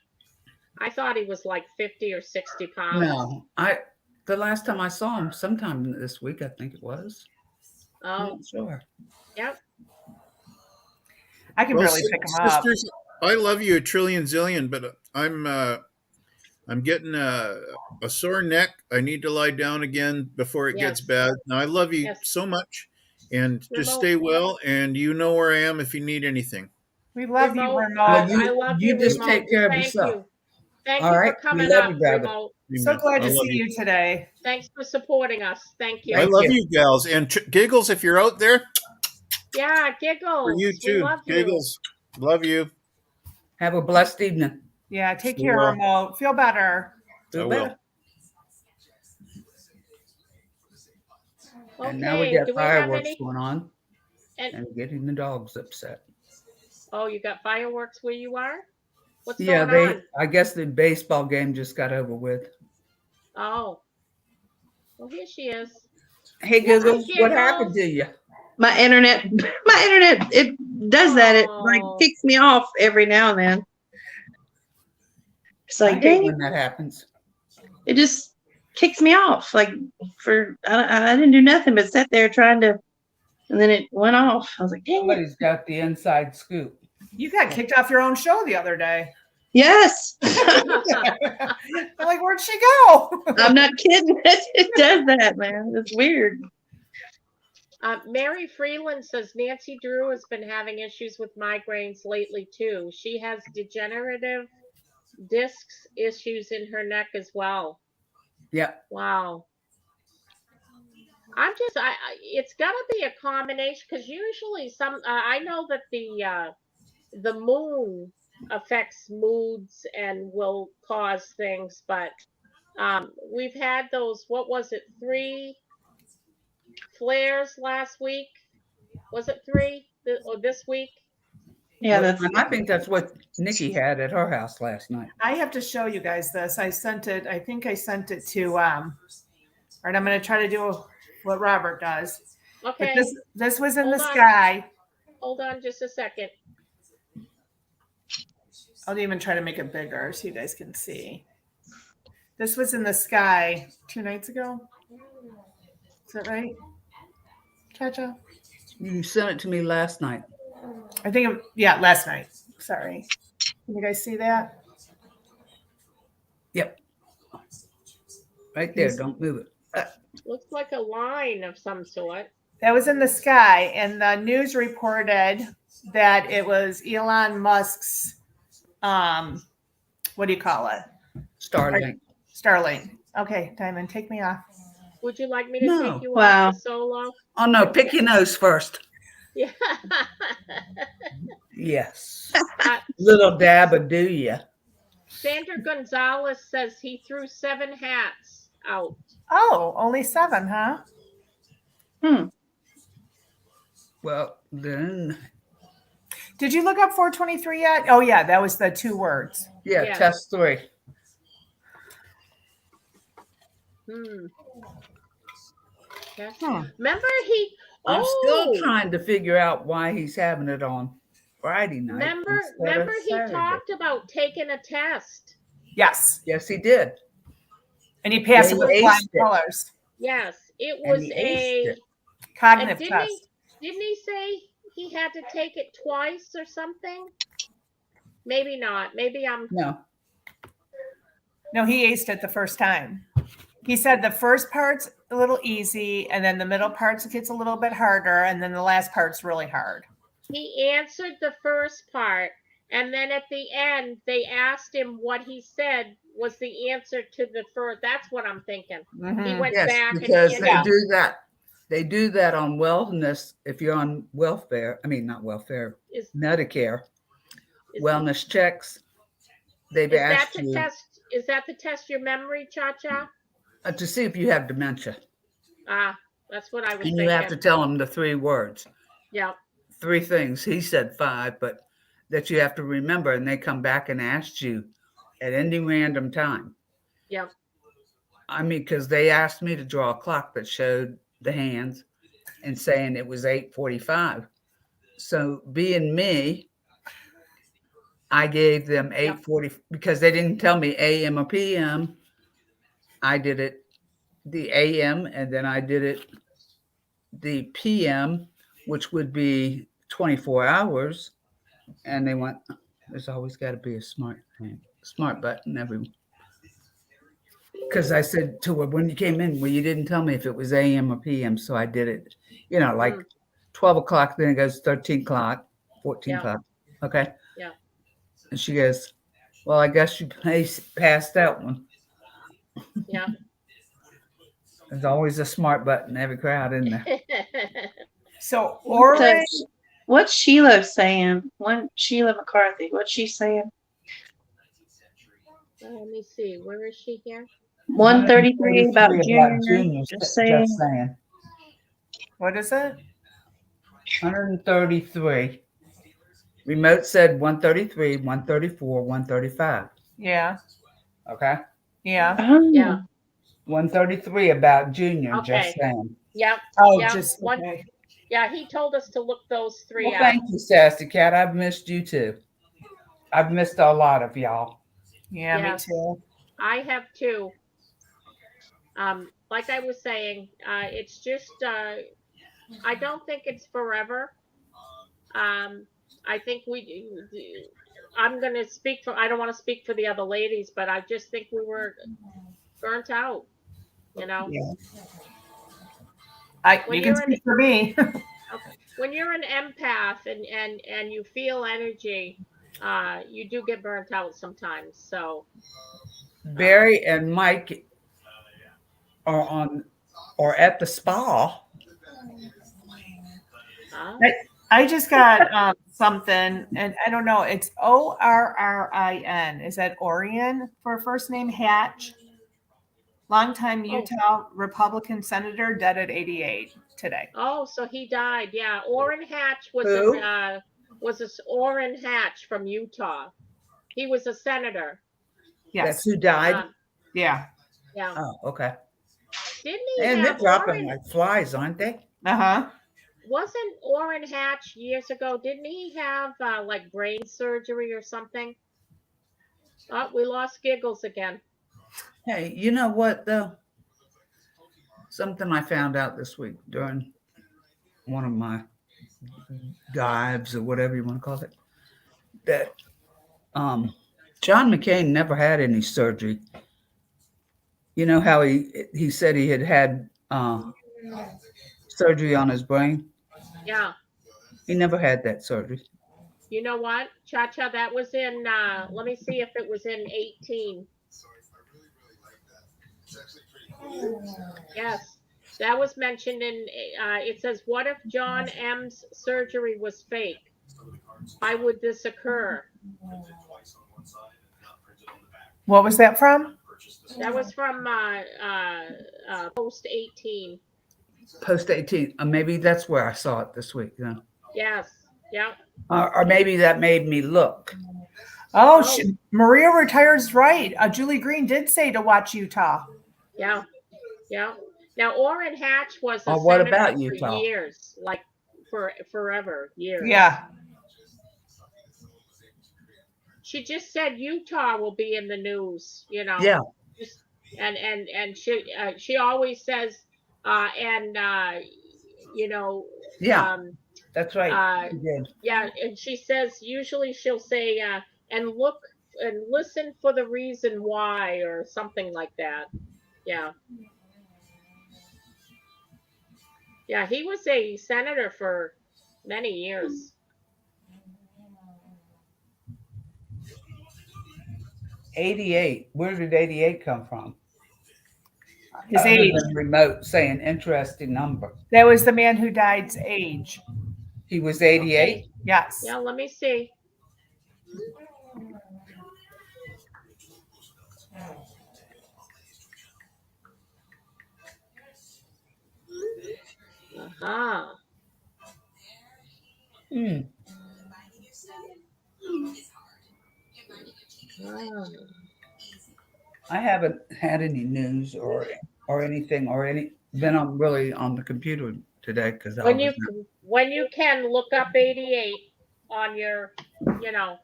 I thought he was like 50 or 60 pounds. no. The last time I saw him, sometime this week, I think it was. I'm Oh, not sure. yep. I can Well, barely pick him up. sisters, I love you a trillion zillion, but I'm getting a sore neck. I need to lie down again before it gets Yes. bad. Now, I love you Yes. so much, and just Remote. stay well. And you know where I am if you need anything. We love you, Remote. remote. Well, I love you just Remote. take care of Thank yourself. you. Thank All you right. for coming We love up, you, brother. Remote. So Amen. glad I to love see you today. Thanks for supporting us. Thank you. I Thank love you. you, gals. And Giggles, if you're out there, Yeah, Giggles. for you We too. love you. Giggles, love you. Have a blessed evening. Yeah, take Stay care, well. remote. Feel better. Feel I will. better. Okay. And now we Do got we have fireworks any? going on And, and getting the dogs upset. oh, you got fireworks where you are? What's Yeah, going on? I guess the baseball game just got over with. Oh. Well, here she is. Hey, Googles, Hi, what Giggles. happened to you? My internet, it does that. It like Oh. kicks me off every now and then. It's I like, hate dang, when that happens. it just kicks me off. Like I didn't do nothing but sit there trying to, and then it went off. I was like, dang it. Somebody's got the inside scoop. You got kicked off your own show the other day. Yes, I'm like, where'd she go? I'm not kidding. It does that, man. It's weird. Mary Freeland says Nancy Drew has been having issues with migraines lately too. She has degenerative discs issues in her neck as well. Yeah. Wow. It's got to be a combination because usually I know that the moon affects moods and will cause things, but we've had those, what was it, 3 flares last week? Was it 3 or this week? Yeah, Well, that's and I think that's what Nikki had at her house last night. I have to show you guys this. I think I sent it to all right, I'm gonna try to do what Robert does. Okay, But this was in the Hold on. sky. hold on just a second. I'll even try to make it bigger so you guys can see. This was in the sky 2 nights ago. Is that right? Cha-cha? You sent it to me last night. I think, yeah, last night. Sorry. Can you guys see that? Yep. Right there. Don't move it. Looks like a line of some sort. That was in the sky, and the news reported that it was Elon Musk's, what do you call it? Starlink. Starlink. Okay, Diamond, take me off. Would you like me to No. take you Wow. off the solo? Oh no, pick your nose first. Yeah. Yes. Uh, Little dab of do ya. Sandra Gonzalez says he threw 7 hats out. Oh, only 7, huh? Well, then, Did you look up 423 yet? Oh yeah, that was the 2 words. yeah, Yeah. test 3. Yes. Hmm. Remember he? I'm still Oh, trying to figure out why he's having it on Friday night remember instead of he Saturday. talked about taking a test. Yes. Yes, he did. And he passed Yeah, it with he flying aced it. colors. Yes, it And was he aced it. and Cognitive didn't test. he say he had to take it twice or something? Maybe not. Maybe I'm No, No, he aced it the first time. He said the first part's a little easy, and then the middle parts gets a little bit harder, and then the last part's really hard. he answered the first part, and then at the end they asked him what he said was the answer to the first. That's what I'm thinking. He Mhm. went yes, back because and they Yeah. do that. They do that on wellness. If you're on welfare, I mean not welfare, is, Medicare is, wellness checks. They've is that asked to you test? Is that to test your memory, Cha-Cha? to see if you have dementia, Ah, that's what I was and you have to thinking. tell them the 3 words, Yeah. 3 things. He said 5, but that you have to remember, and they come back and ask you at any random time. Yeah. I mean, because they asked me to draw a clock that showed the hands and saying it was 8:45. So being me, I gave them 8:40 because they didn't tell me AM or PM. I did it the AM, and then I did it the PM, which would be 24 hours. And they went, there's always got to be a smart button every. Because I said to her when you came in, well, you didn't tell me if it was AM or PM, so I did it. Like 12 o'clock, then it goes 13 o'clock, 14 Yeah. o'clock. Okay. Yeah. And she goes, well, I guess you passed that one. Yeah. There's always a smart button every crowd in there. So orange. What's Sheila saying? Sheila McCarthy. What's she saying? Let me see. Where is she here? 133 about Junior. Junior. Just saying. What is it? 133. Remote said 133, 134, 135. Yeah. Okay. Yeah. Oh. Yeah. 133 about Junior. Okay. Just saying. Yep. Oh, Yeah, just one- okay. Yeah, he told us to look those 3 Well, up. thank you, Sassy Cat. I've missed you too. I've missed a lot of y'all. Yeah, Yes. me too. I have 2. Like I was saying, it's just I don't think it's forever. I think I'm going to speak for, I don't want to speak for the other ladies, but I just think we were burnt out, Yeah. When You can you're speak for me. When you're an empath and you feel energy, you do get burnt out sometimes. So Barry and Mike are at the spa. I just got something, and I don't know. It's ORRIN. Is that Orion for first name? Hatch. Longtime Utah Republican senator, dead at 88 today. Oh, so he died. Yeah, Orrin Hatch was Who? Orrin Hatch from Utah. He was a senator. Yes. That's who died. Yeah. Yeah. Oh, okay. Didn't he And they're have dropping like flies, aren't they? Uh-huh. Wasn't Orrin Hatch years ago? Didn't he have like brain surgery or something? Oh, we lost Giggles again. Hey, you know what though? Something I found out this week during one of my dives or whatever you want to call it. That John McCain never had any surgery. You know how he said he had surgery on his brain? Yeah. He never had that surgery. You know what, Cha-Cha? That was in, let me see if it was in 18. Yes. That was mentioned in. It says, "What if John M.'s surgery was fake? Why would this occur?" What was that from? That was from Post 18. Post 18. Maybe that's where I saw it this week. Yeah. Yes. Yeah. Or maybe that made me look. Oh, Oh. Maria Retires right. Julie Green did say to watch Utah. Yeah. Yeah. Now, Orrin Hatch was a What senator about for Utah? years, like for forever, years. Yeah. She just said Utah will be in the news, you know. Yeah. Just, and she always says, you know, Yeah. That's right. She did. yeah, and she says usually she'll say and look and listen for the reason why or something like that. Yeah. Yeah, he was a senator for many years. '88. Where did '88 come from? His Other age. than remote saying interesting number. That was the man who died's age. He was 88. Okay. Yes. Yeah, let me see. Uh-huh. Hmm. Ah. I haven't had any news or anything or been really on the computer today because I was When you can look up 88 on your, you know,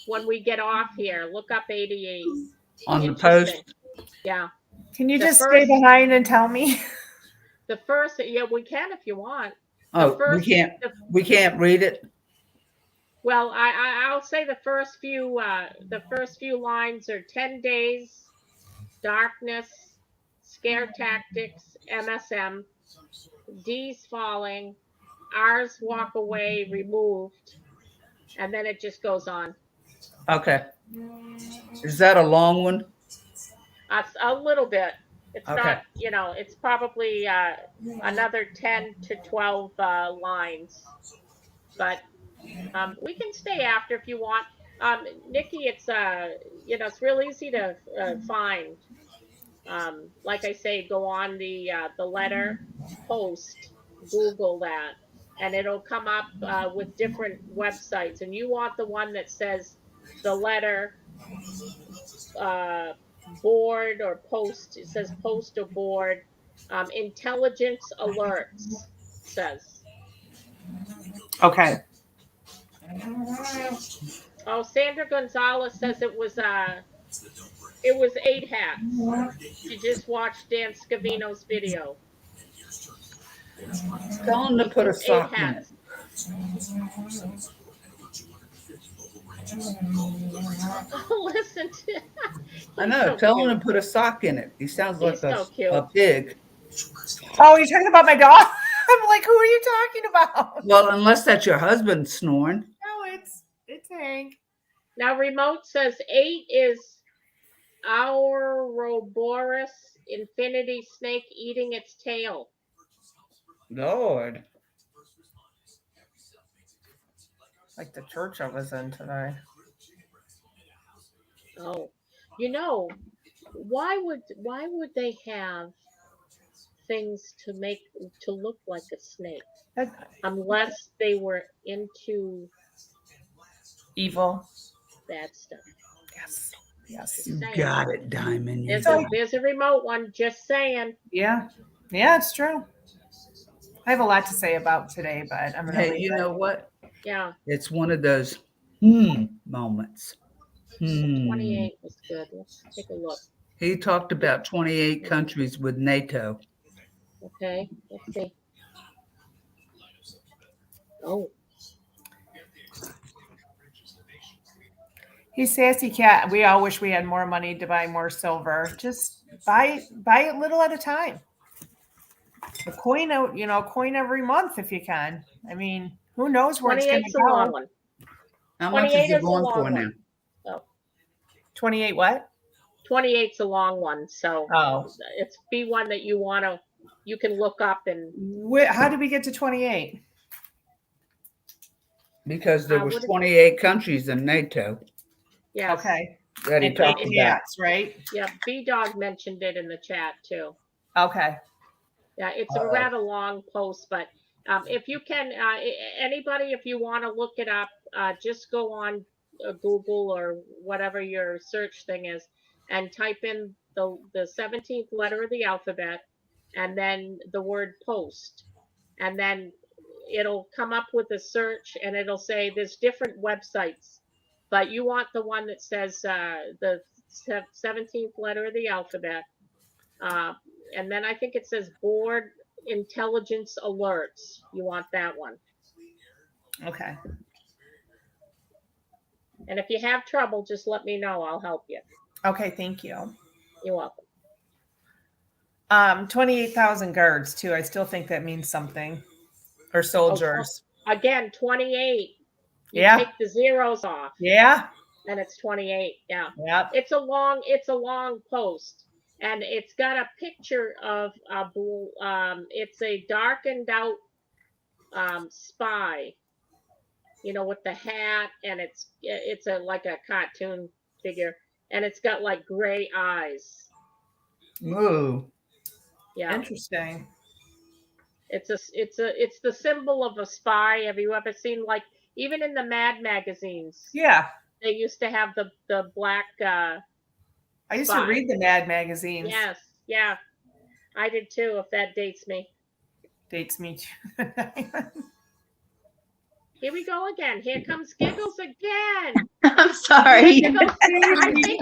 when we get off here, look up 88. on the Interesting. post. Yeah. Can you The just stay first- behind and tell me? The first, yeah, we can if you want. Oh, first- we can't read it. Well, I'll say the first few lines are 10 days, darkness, scare tactics, MSM, D's falling, R's walk away, removed, and then it just goes on. Okay. Is that a long one? A little bit. It's Okay. not, you know, it's probably another 10 to 12 lines. But we can stay after if you want. Nikki, it's you know, it's real easy to find. Like I say, go on the letter post, Google that, and it'll come up with different websites. And you want the one that says the letter board or post. It says post or board. Intelligence alerts says. Okay. Oh, Sandra Gonzalez says it was 8 hats. She just watched Dan Scavino's video. Tell him to put a 8 sock in it. hats. Listen to I know. so Tell cute. him to put a sock in it. He sounds like He's so cute. a pig. Oh, you're talking about my dog? I'm like, who are you talking about? Well, unless that's your husband snoring. No, it's Hank. Now, remote says 8 is Ouroboros infinity snake eating its tail. Lord. Like the church I was in today. Oh, you know, why would they have things to look like a snake unless they were into Evil. bad stuff? Yes. Yes. Just saying. Got it, Diamond. You There's a remote one. Just saying. Yeah. Yeah, it's true. I have a lot to say about today, but I'm gonna Hey, leave you it. know what? Yeah. It's one of those moments. 28 was good. Let's take a look. He talked about 28 countries with NATO. Okay. Let's see. Oh. He's sassy cat. We all wish we had more money to buy more silver. Just buy it little at a time. A coin out, coin every month if you can. I mean, who knows where it's going to 28's a long go? one. How much is 28 it is a going long for one. now? Oh. 28 what? 28's a long one, so Oh. it's be one that you want you can look up and How did we get to 28? Because there was what is- 28 countries in NATO yes. Okay. that he And talked 8 about. cats, right? Yeah, B Dog mentioned it in the chat too. Okay. Yeah, it's Uh-oh. a rather long post, but if you can, anybody, if you want to look it up, just go on Google or whatever your search thing is, and type in the 17th letter of the alphabet, and then the word post, and then it'll come up with a search, and it'll say there's different websites, but you want the one that says the 17th letter of the alphabet. And then I think it says board intelligence alerts. You want that one. Okay. And if you have trouble, just let me know. I'll help you. Okay, thank you. You're welcome. 28,000 guards too. I still think that means something. Or soldiers. Again, 28. You Yeah. take the zeros off, Yeah. and it's 28. Yeah. Yep. It's a long post. And it's got a picture of it's a darkened out spy, with the hat, and it's like a cartoon figure, and it's got like gray eyes. Ooh. Yeah, Interesting. it's the symbol of a spy. Have you ever seen, like, even in the Mad magazines? Yeah. They used to have the black. I used Spy. to read the Mad magazines. Yes, yeah, I did too. If that dates me. Dates me too. Here we go again. Here comes Giggles again. I'm sorry. Giggles, I think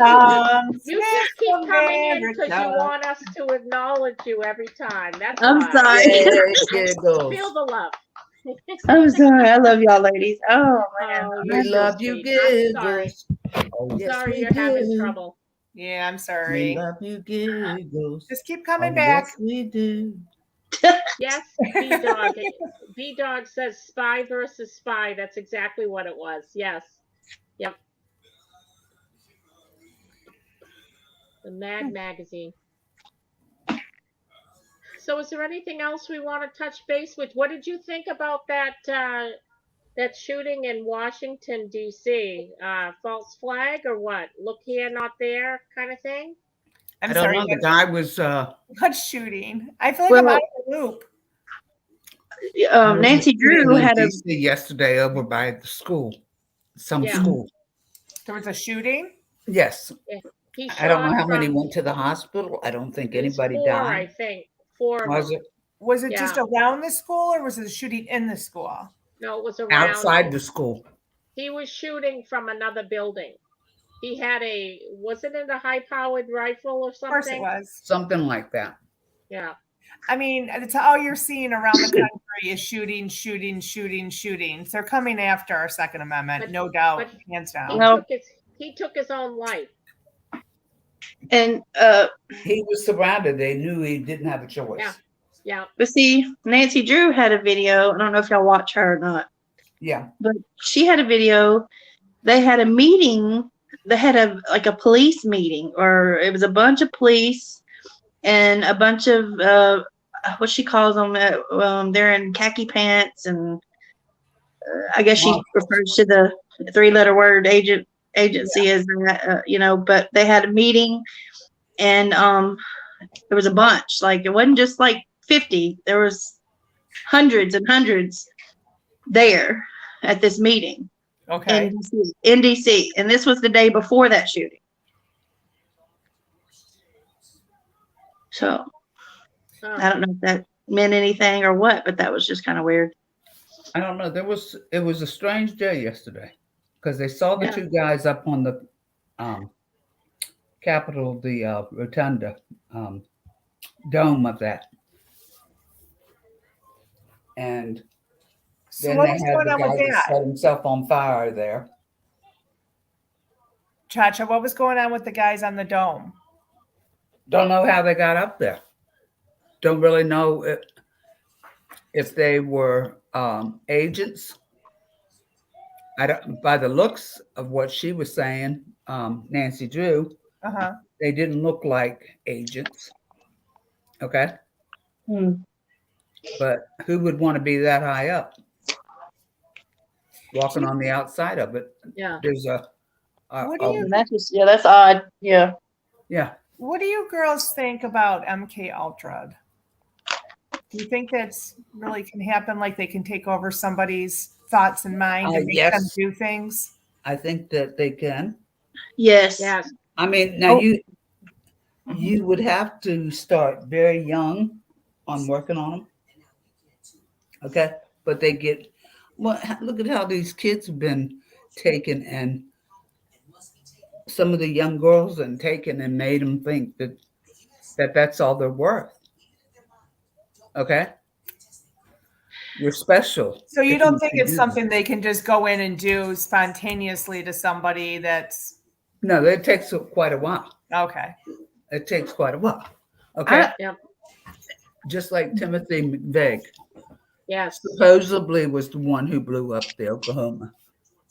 you just keep coming in because you want us to acknowledge you every time. That's I'm why. sorry. Yay, giggles. Feel the love. I'm sorry. I love y'all ladies. Oh man. Oh, We you're so love you, sweet. I'm sorry. giggles. Oh, yes, Sorry we you're having do. trouble. Yeah, I'm We sorry. love you, giggles. Just keep coming Oh, back. yes, we do. Yes, B-Dog. B-Dog says spy versus spy. That's exactly what it was. Yes. Yep. The Mad magazine. So is there anything else we want to touch base with? What did you think about that shooting in Washington, D.C.? False flag or what? Look here, not there kind of thing? I'm I don't sorry. know. The guy was What shooting? I feel like I'm out of the loop. Nancy Drew in had a DC yesterday over by the school, some Yeah. school. There was a shooting? Yes. He I don't know shot how many from- went to the hospital. I don't think It's anybody 4, died. I think. 4 of Was them. it Was it just Yeah. around the school or was it a shooting in the school? No, it was around. outside the school? He was shooting from another building. He had wasn't it a high-powered rifle or Of course it something? was. Something like that. Yeah. I mean, it's all you're seeing around the country is shooting, shooting, shooting, shootings. They're coming after our Second Amendment, But- no doubt, but hands He down. Well- took his own life. and He was surrounded. They knew he didn't have a choice. Yeah. Yeah. but see, Nancy Drew had a video. I don't know if y'all watch her or not, Yeah. but she had a video. They had a meeting. They had a police meeting, or it was a bunch of police and a bunch of what she calls them. They're in khaki pants, and I guess she refers to the 3-letter word agency as that, But they had a meeting, and there was a bunch. Like, it wasn't just like 50. There was hundreds and hundreds there at this meeting Okay. in DC, and this was the day before that shooting. So I don't know if that meant anything or what, but that was just kind of weird. I don't know. It was a strange day yesterday because they saw the Yeah. two guys up on the Capitol, the rotunda dome of that, and So then what they was had going the on guy with that that? set himself on fire there. Chacha, what was going on with the guys on the dome? Don't know how they got up there. Don't really know if they were agents. I don't. By the looks of what she was saying, Nancy Drew, Uh-huh. they didn't look like agents. Okay. Hmm. But who would want to be that high up? Walking on the outside of it. Yeah. There's a What do you- And that's just, yeah, that's odd. Yeah. yeah. What do you girls think about MK Ultra? Do you think that's really can happen? Like they can take over somebody's thoughts and mind and make them Yes. do things? I think that they can. Yes. Yes. I mean, now Oh. you would have to start very young on working on them. Okay, but they get well. Look at how these kids have been taken, and some of the young girls and taken and made them think that that's all they're worth. Okay, you're special. So you if don't think can it's do something they can just go in and do spontaneously to somebody that's that. No, it takes quite a while. okay? It takes quite a while. Okay, Yep. just like Timothy McVeigh Yes. supposedly was the one who blew up the Oklahoma.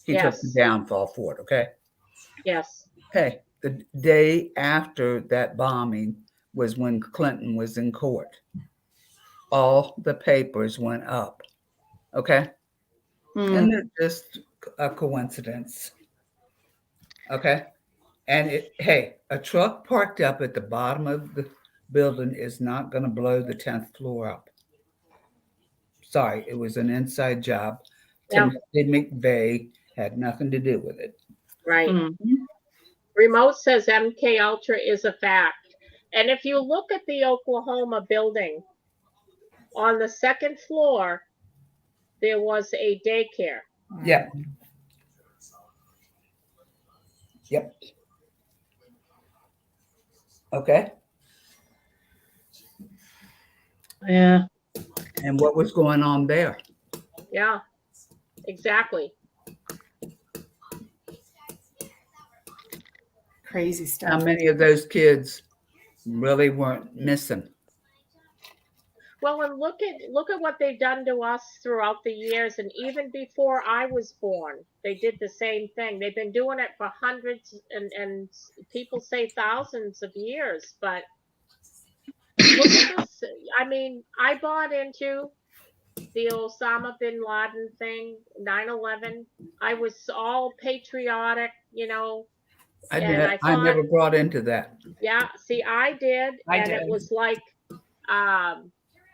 He Yes. took the downfall for it. Okay. Yes. Hey, the day after that bombing was when Clinton was in court. All the papers went up. Okay. Hmm. And it's just a coincidence. Okay. And hey, a truck parked up at the bottom of the building is not going to blow the 10th floor up. Sorry, it was an inside job. Yeah. Timothy McVeigh had nothing to do with it. Right. Mhm. Remote says MK Ultra is a fact. And if you look at the Oklahoma building, on the second floor, there was a daycare. Yep. Yep. Okay. Yeah. And what was going on there? Yeah, exactly. Crazy How stuff. many of those kids really weren't missing? Well, and look at what they've done to us throughout the years, and even before I was born, they did the same thing. They've been doing it for hundreds and people say thousands of years. But look at this. I mean, I bought into the Osama bin Laden thing, 9/11. I was all patriotic, you know, and I I thought, never brought into that. yeah, see, I did, I and did. it was like,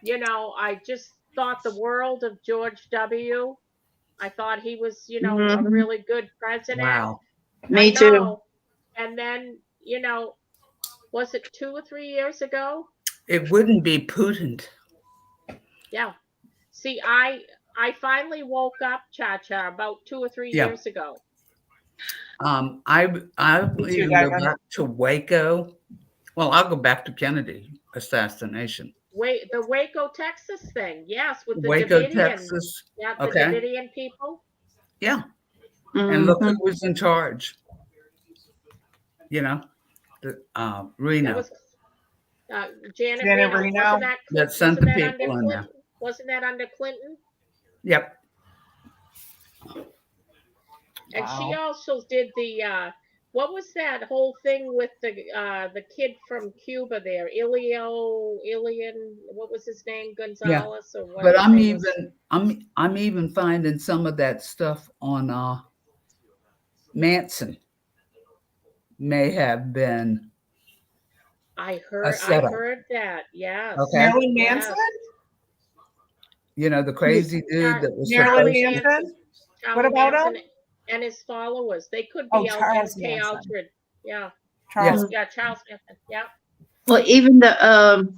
you know, I just thought the world of George W. I thought he was, you know, a Mhm. really good president. Wow. Me I too. know. And then, you know, was it 2 or 3 years ago? It wouldn't be Putin. Yeah. See, I finally woke up, Cha-Cha, about 2 or 3 Yeah. year ago. I Me too, even go Diamond. back to Waco. Well, I'll go back to Kennedy assassination. The Waco, Texas thing. Yes, with the Waco, Davidian. Texas. Yeah, the Okay. Davidian people. Yeah. And look Mhm. who was in charge. You know, That Reno. was Janet Janet Reno. Reno. That sent the wasn't that people under in there. Clinton? Wasn't that under Clinton? Yep. And she Wow. also did the what was that whole thing with the kid from Cuba there, Ilian, what was his name, Gonzalez or what? But his name was? I'm even finding some of that stuff on Manson may have been I a setup. heard that. Yes. Okay. Marilyn Yes. Manson? You know, the crazy dude that was Marilyn supposed to, Manson? Charles What about Manson him? And his followers. They could Oh, be Charles MK Manson. Ultra. Yeah. Charles. Yeah, Charles Manson. Yeah. Well, even the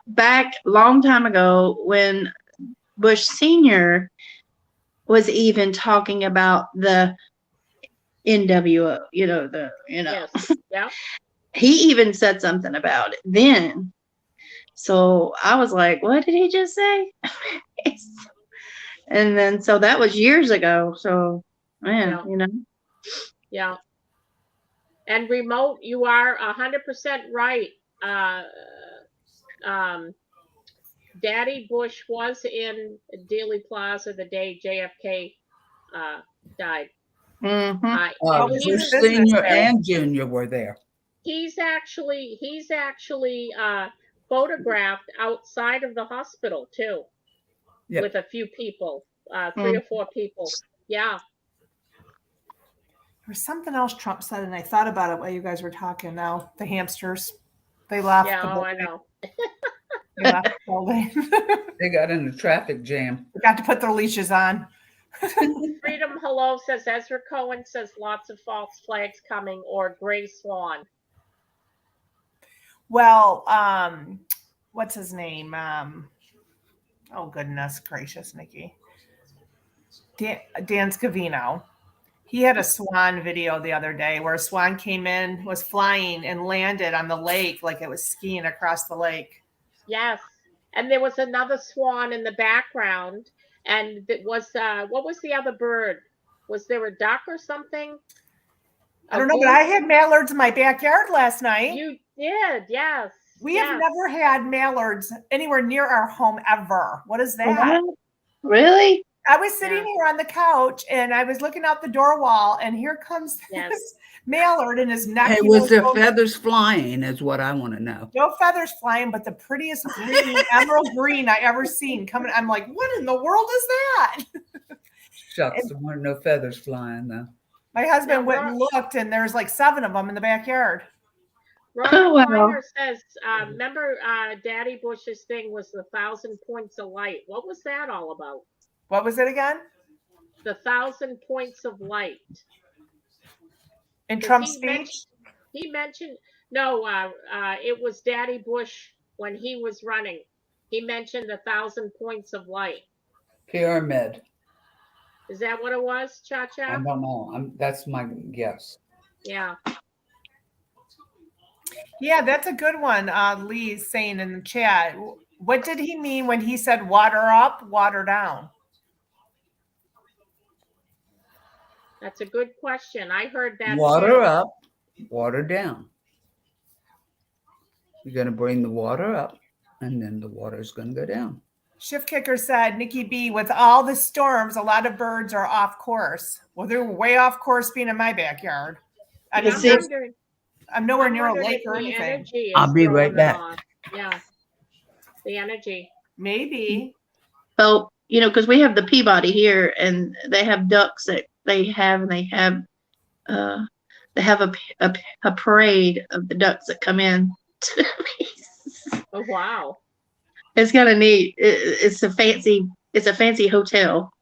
back long time ago when Bush Senior was even talking about the NWO, Yes. Yeah. he even said something about it then. So I was like, what did he just say? And then, so that was years ago. So, man, Yeah. Yeah. And remote, you are 100% right. Daddy Bush was in Dealey Plaza the day JFK died. Mhm. What was He his Bush business Senior there? and Junior were there. he's actually photographed outside of the hospital too, Yep. with a few people, 3 or 4 people. Yeah. There's something else Trump said, and I thought about it while you guys were talking. Now the hamsters, they left. Yeah. the Oh, I building. know. They left the building. They got in a traffic jam. They got to put their leashes on. Freedom Hello says Ezra Cohen says lots of false flags coming or gray swan. Well, what's his name? Oh goodness gracious, Nikki. Dan Scavino. He had a swan video the other day where a swan came in, was flying, and landed on the lake like it was skiing across the lake. Yes. And there was another swan in the background. And it was, what was the other bird? Was there a duck or something? I don't know, but I had mallards in my backyard last night. You did, yes. We have never had mallards anywhere near our home ever. What is that? What? Really? I was sitting here on the couch and I was looking out the door wall, and here comes this mallard in his neck. Hey, was there feathers flying? Is what I want to know. No feathers flying, but the prettiest green, emerald green I ever seen coming. I'm like, what in the world is that? Shucks, there weren't no feathers flying though. My husband went and looked, and there's like 7 of them in the backyard. Robert Kleiner says, remember Daddy Bush's thing was the 1,000 points of light. What was that all about? What was it again? The 1,000 points of light. In Trump's speech? He mentioned, no, it was Daddy Bush when he was running. He mentioned the 1,000 points of light. Pyramid. Is that what it was, Cha-Cha? I don't know. That's my guess. Yeah. Yeah, that's a good one. Lee's saying in the chat. What did he mean when he said water up, water down? That's a good question. I heard that. Water up, water down. You're going to bring the water up, and then the water is going to go down. Shift Kicker said, Nikki B, with all the storms, a lot of birds are off course. Well, they're way off course being in my backyard. I'm nowhere near a lake or anything. I'll be right back. Yeah. The energy. Maybe. Well, because we have the Peabody here, and they have ducks that they have a parade of the ducks that come in. Oh wow. It's kind of neat. It's a fancy hotel.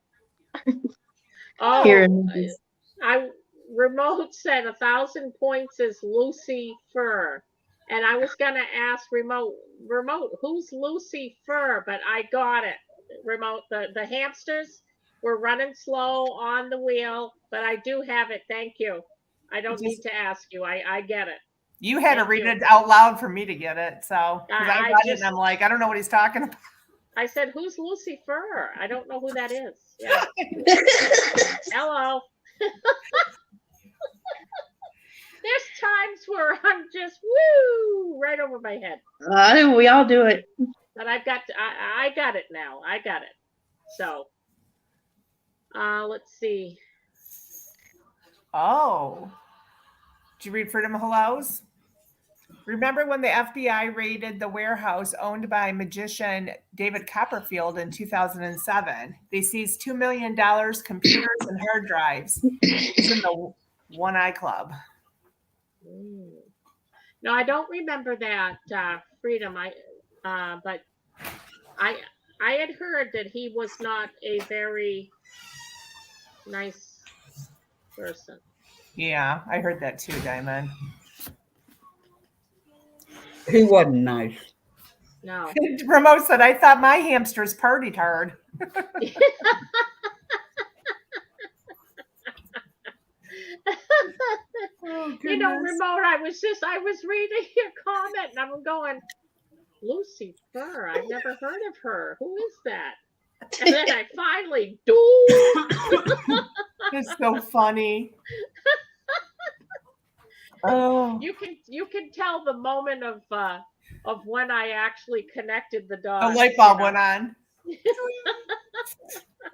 Oh, here Remote said 1,000 points is Lucy Fur. And I was gonna ask Remote, who's Lucy Fur? But I got it. Remote, the hamsters were running slow on the wheel, but I do have it. Thank you. I don't need to ask you. I get it. You had to read it out loud for me to get it. So I got it and I'm like, I don't know what he's talking about. I said, who's Lucy Fur? I don't know who that is. Yeah. Hello. There's times where I'm just woo right over my head. We all do it. But I got it now. I got it. So let's see. Oh. Did you read Freedom Hellos? Remember when the FBI raided the warehouse owned by magician David Copperfield in 2007? They seized $2 million, computers, and hard drives. It's in the One Eye Club. No, I don't remember that, Freedom. But I had heard that he was not a very nice person. Yeah, I heard that too, Diamond. He wasn't nice. No. Remote said, I thought my hamsters partied hard. Oh, Remote, I was reading your comment and I'm going, Lucy Fur, I've never heard of her. Who is that? And then I finally do. It's so funny. Oh, you can tell the moment of when I actually connected the dog. a light bulb went on.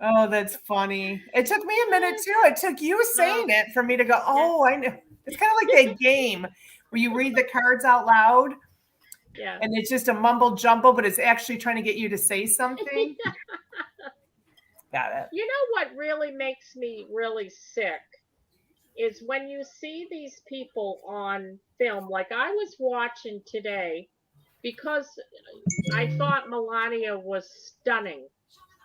Oh, that's funny. It took me a minute too. It took you saying it for me to go, oh, I know. It's kind of like that game where you read the cards out loud Yeah. and it's just a mumble jumble, but it's actually trying to get you to say something. Got it. You know what really makes me really sick is when you see these people on film. Like I was watching today because I thought Melania was stunning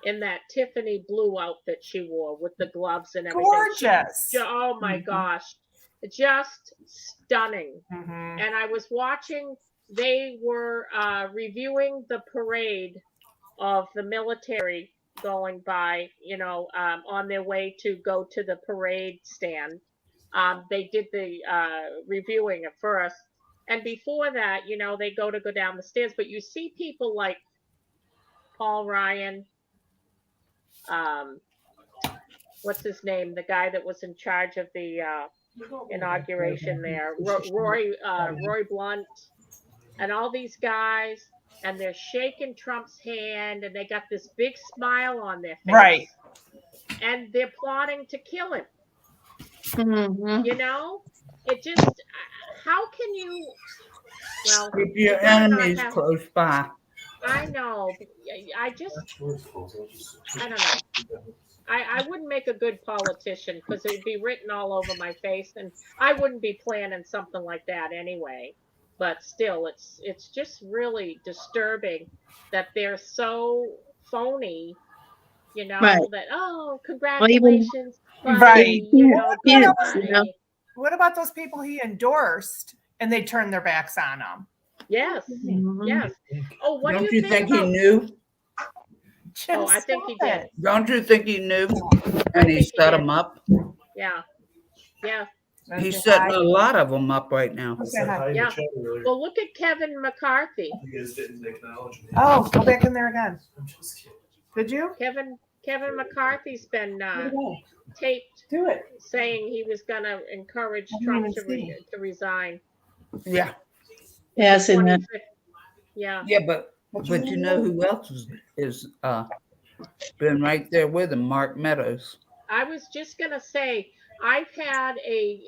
in that Tiffany blue outfit she wore with the gloves and everything. Gorgeous. Oh my gosh, just stunning. Mhm. And I was watching, they were reviewing the parade of the military going by, on their way to go to the parade stand. They did the reviewing at first. And before that, they go down the stairs, but you see people like Paul Ryan, what's his name? The guy that was in charge of the inauguration there, Roy Blunt, and all these guys, and they're shaking Trump's hand, and they got this big smile on their face, Right. and they're plotting to kill him. Mhm. It just, how can you? Well, Keep your you better not enemies have- close by. I know. I don't know. I wouldn't make a good politician because it would be written all over my face, and I wouldn't be planning something like that anyway. But still, it's just really disturbing that they're so phony, Right. that, oh, Well, even congratulations, Right. kids, What about those people he endorsed and they turned their backs on him? Yes, Mhm. yes. Oh, what Don't do you you think about? he knew? Jim, Oh, I think he stop did. it. Don't you think he knew? I And he think he set did. them up. Yeah, yeah. He's Okay, setting hi. a lot of them up right now. Okay, hi. Yeah. Well, look at Kevin McCarthy. You guys didn't acknowledge me. Oh, go back in there again. I'm just kidding. Did you? Kevin McCarthy's been taped Do it. saying he was going to encourage I didn't Trump even see. to resign. Yeah, Yeah, I seen that. 25th. Yeah. yeah, but you know who else is been right there with him? Mark Meadows. I was just going to say, I've had a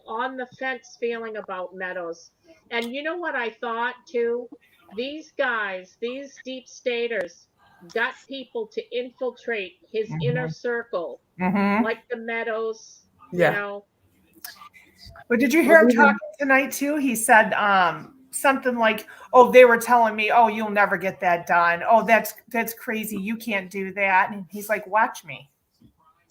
on the fence feeling about Meadows. And you know what I thought too? These guys, these deep staters, got people to infiltrate his inner circle, Mm-hmm. like the Meadows, Yeah. But did you hear him talking tonight too? He said something like, "Oh, they were telling me, oh, you'll never get that done. Oh, that's crazy. You can't do that." And he's like, "Watch me."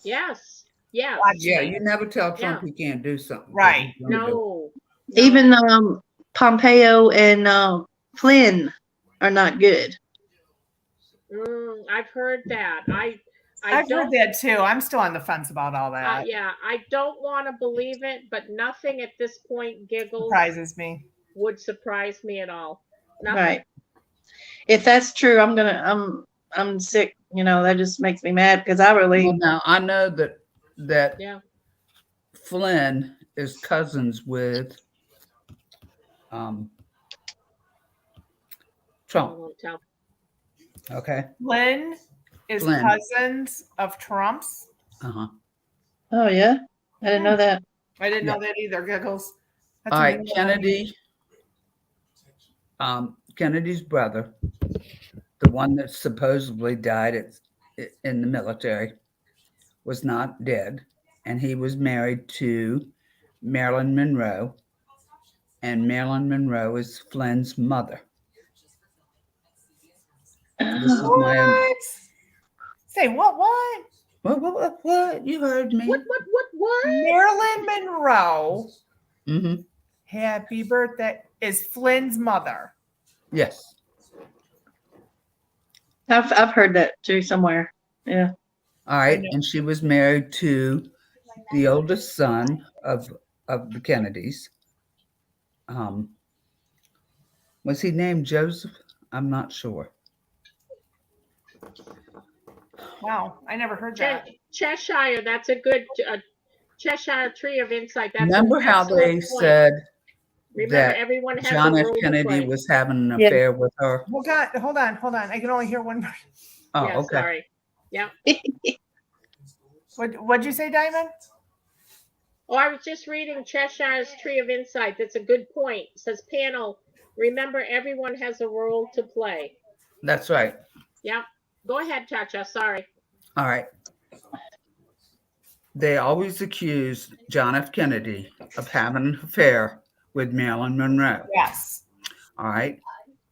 Yes. Yes. Watch Yeah, me. you never tell Trump he can't do something. 'cause Right. he's gonna do it. No. Even Pompeo and Flynn are not good. I've heard that. I've don't, heard that too. I'm still on the fence about all that. yeah, I don't want to believe it, but nothing at this point, Giggles, Surprises me. would surprise me at all. Nothing. Right. If that's true, I'm sick. That just makes me mad because I really Well, now I know that Yeah. Flynn is cousins with I Trump. won't tell. Okay. Flynn is Flynn. cousins of Trump's. Uh-huh. Oh yeah, I didn't know that. I didn't know that either, Giggles. That's All right, amazing. Kennedy. Kennedy's brother, the one that supposedly died in the military, was not dead, and he was married to Marilyn Monroe, and Marilyn Monroe is Flynn's mother. This is my What? Say what? what? You heard me. What? Marilyn Monroe. Mm-hmm. Happy birthday is Flynn's mother. Yes. I've heard that too somewhere. Yeah. All right, and she was married to the oldest son of the Kennedys. Was he named Joseph? I'm not sure. Wow, I never heard that. Cheshire, that's a good Cheshire tree of insight. That's Remember an how excellent they point. said Remember, that everyone has John a F. role to Kennedy play. was having an Yeah. affair with her? Hold on. I can only hear one person. Oh, Yeah, okay. sorry. Yeah. What'd you say, Diamond? Oh, I was just reading Cheshire's Tree of Insight. That's a good point. It says panel, Remember, everyone has a role to play. That's right. Yep. Go ahead, Chacha. Sorry. All right. They always accused John F. Kennedy of having an affair with Marilyn Monroe. Yes. All right.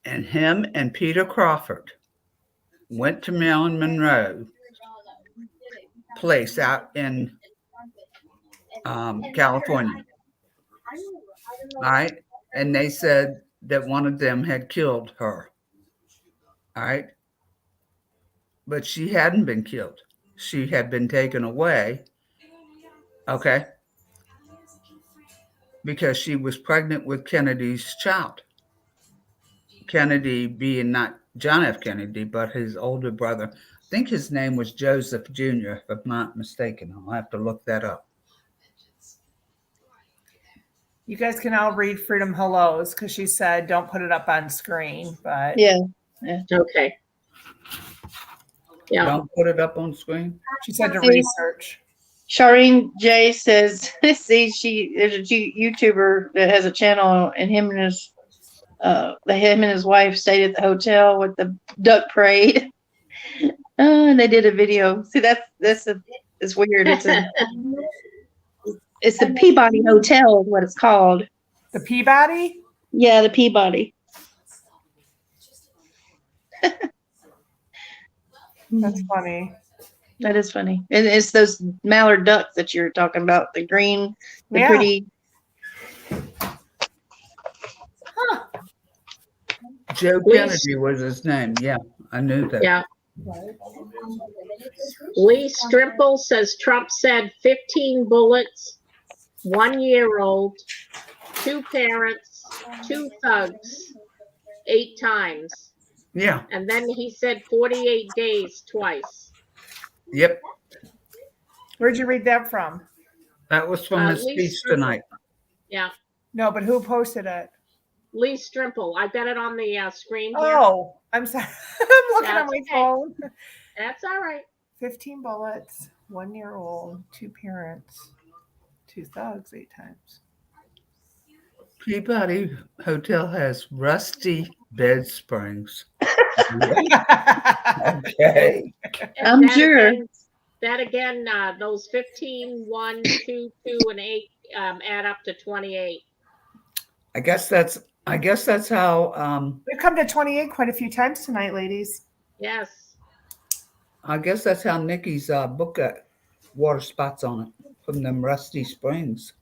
And him and Peter Crawford went to Marilyn Monroe's place out in California. All right. And they said that one of them had killed her. All right. But she hadn't been killed. She had been taken away. Okay. Because she was pregnant with Kennedy's child. Kennedy being not John F. Kennedy, but his older brother. I think his name was Joseph Jr., if I'm not mistaken. I'll have to look that up. You guys can all read Freedom Hellos because she said don't put it up on screen. But Yeah. Okay. Yeah. Don't put it up on screen. she said to See? research. Shireen J there's a YouTuber that has a channel, and him and his wife stayed at the hotel with the duck parade. And they did a video. See, it's weird. It's the Peabody Hotel is what it's called. The Peabody? Yeah, the Peabody. That's funny. That is funny. And it's those mallard ducks that you're talking about. The green, the Yeah. pretty. Joe Please. Kennedy was his name. Yeah, I knew that. Yeah. Lee Strimple says Trump said 15 bullets, 1-year-old, 2 parents, 2 thugs, 8 times. Yeah. And then he said 48 days twice. Yep. Where'd you read that from? That was from his Lee speech Strimple. tonight. Yeah. No, but who posted it? Lee Strimple. I got it on the screen here. Oh, I'm sorry. I'm looking at That's my okay. phone. That's all right. 15 bullets, 1-year-old, 2 parents, 2 thugs, 8 times. Peabody Hotel has rusty bed springs. Okay. And I'm that sure. Again, those 15, 1, 2, 2, and 8 add up to 28. I guess that's how We've come to 28 quite a few times tonight, ladies. Yes. Nikki's book got water spots on it from them rusty springs.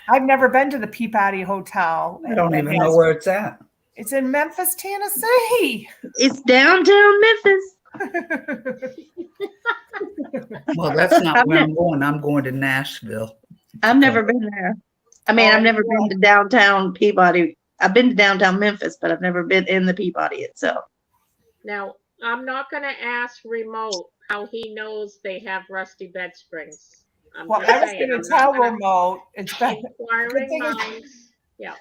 I've never been to the Peabody Hotel. I don't even know where it's at. It's in Memphis, Tennessee. It's downtown Memphis. Well, that's not where I'm going. I'm going to Nashville. I've never been there. I mean, I've never been to downtown Peabody. I've been to downtown Memphis, but I've never been in the Peabody itself. Now, I'm not going to ask Remote how he knows they have rusty bed springs. Well, I was going to tell Remote it's been Inquiring minds. Yeah.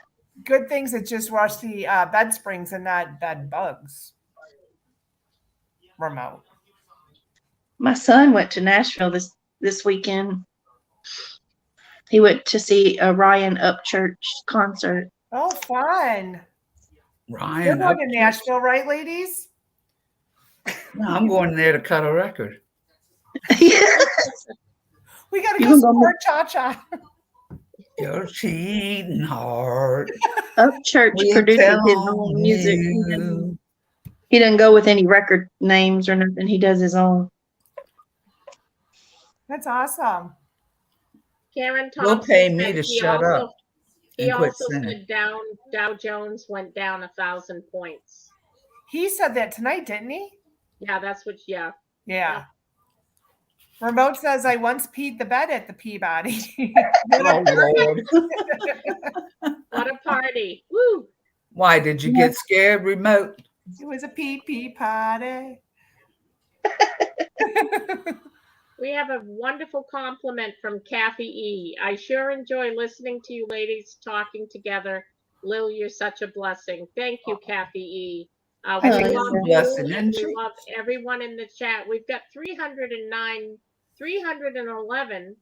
good things it's just rusty bed springs and not bed bugs. Remote. My son went to Nashville this weekend. He went to see a Ryan Upchurch concert. Oh, fun. You're Ryan, going to Nashville, right, ladies? no, I'm going there to cut a record. We got to You go can go support Cha-Cha. Your cheating heart. Upchurch will produces his tell own music. you. He doesn't go with any record names or nothing. He does his own. That's awesome. Karen They'll Thompson pay me said to he shut also- up He and quit also singing. said Dow Jones went down 1,000 points. He said that tonight, didn't he? Yeah, that's what. Yeah. Yeah. Remote says I once peed the bed at the Peabody. Oh, Lord. What a party! Woo! Why did you get scared, Remote? It was a pee party. We have a wonderful compliment from Kathy E. I sure enjoy listening to you ladies talking together. Lil, you're such a blessing. Thank you, Kathy E. We Oh, love yeah. you, Blessing, and isn't we she? love everyone in the chat. We've got 311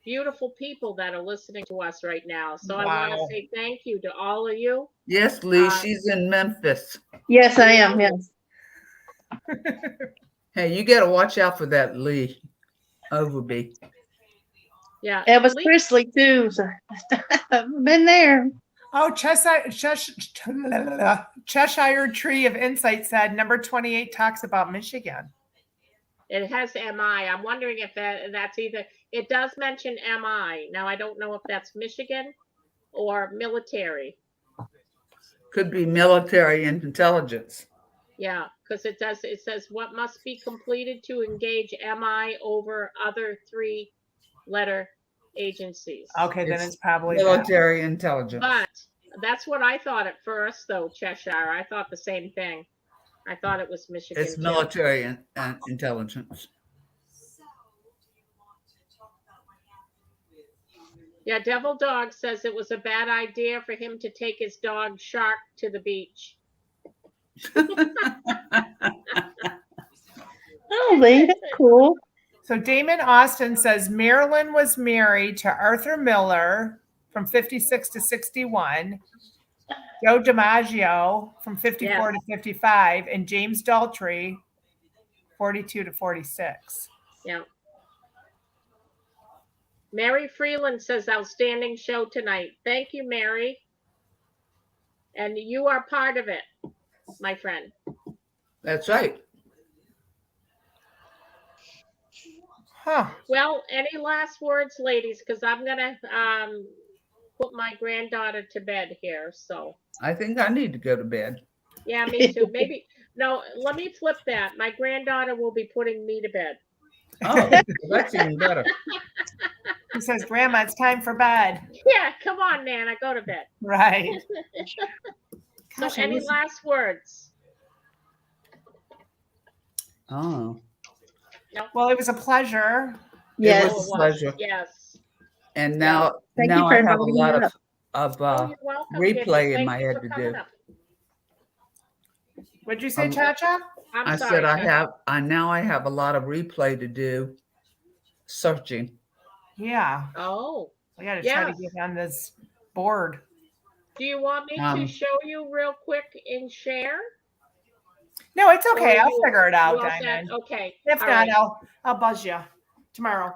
beautiful people that are listening to us right now. So I want to Wow. say thank you to all of you. Yes, Lee, Uh, she's in Memphis. Yes, I am. Yes. Hey, you got to watch out for that Lee Overby. Yeah. Elvis Lee- Presley too. So I've been there. Oh, Cheshire Tree of Insight said number 28 talks about Michigan. It has MI. I'm wondering if that's either, it does mention MI. Now, I don't know if that's Michigan or military. Could be military and intelligence. Yeah, because it says what must be completed to engage MI over other 3-letter agencies. Okay, then it's probably military intelligence. But that's what I thought at first, though, Cheshire. I thought the same thing. I thought it was Michigan. It's military and intelligence. Yeah, Devil Dog says it was a bad idea for him to take his dog Shark to the beach. Oh, Lee, that's cool. So Damon Austin says Marilyn was married to Arthur Miller from 56 to 61, Joe DiMaggio from 54 to 55, and James Daltrey 42 to 46. Yeah. Mary Freeland says outstanding show tonight. Thank you, Mary. And you are part of it, my friend. That's right. Huh. Well, any last words, ladies? Because I'm gonna put my granddaughter to bed here. So I think I need to go to bed. yeah, me too. Maybe no. Let me flip that. My granddaughter will be putting me to bed. Oh, that's even better. He says, Grandma, it's time for bed. Yeah, come on, Nana, go to bed. Right. So, Gosh, I any was- last words? Oh, Well, it was a pleasure. Yes. It was a pleasure. Yes. And now, Thank you now for I have a inviting me lot up. of Oh, you're welcome, replay Giggles. in Thank my you head for to coming do. up. What'd you say, Cha-Cha? I'm I sorry. said I Cha-Cha. now have a lot of replay to do, searching. Yeah. Oh, I got to try to Yes. get on this board. do you want me to show you real quick and share? No, it's okay. Or I'll you- figure it out, you all set? Diamond. Okay. If all not, right. I'll buzz you tomorrow.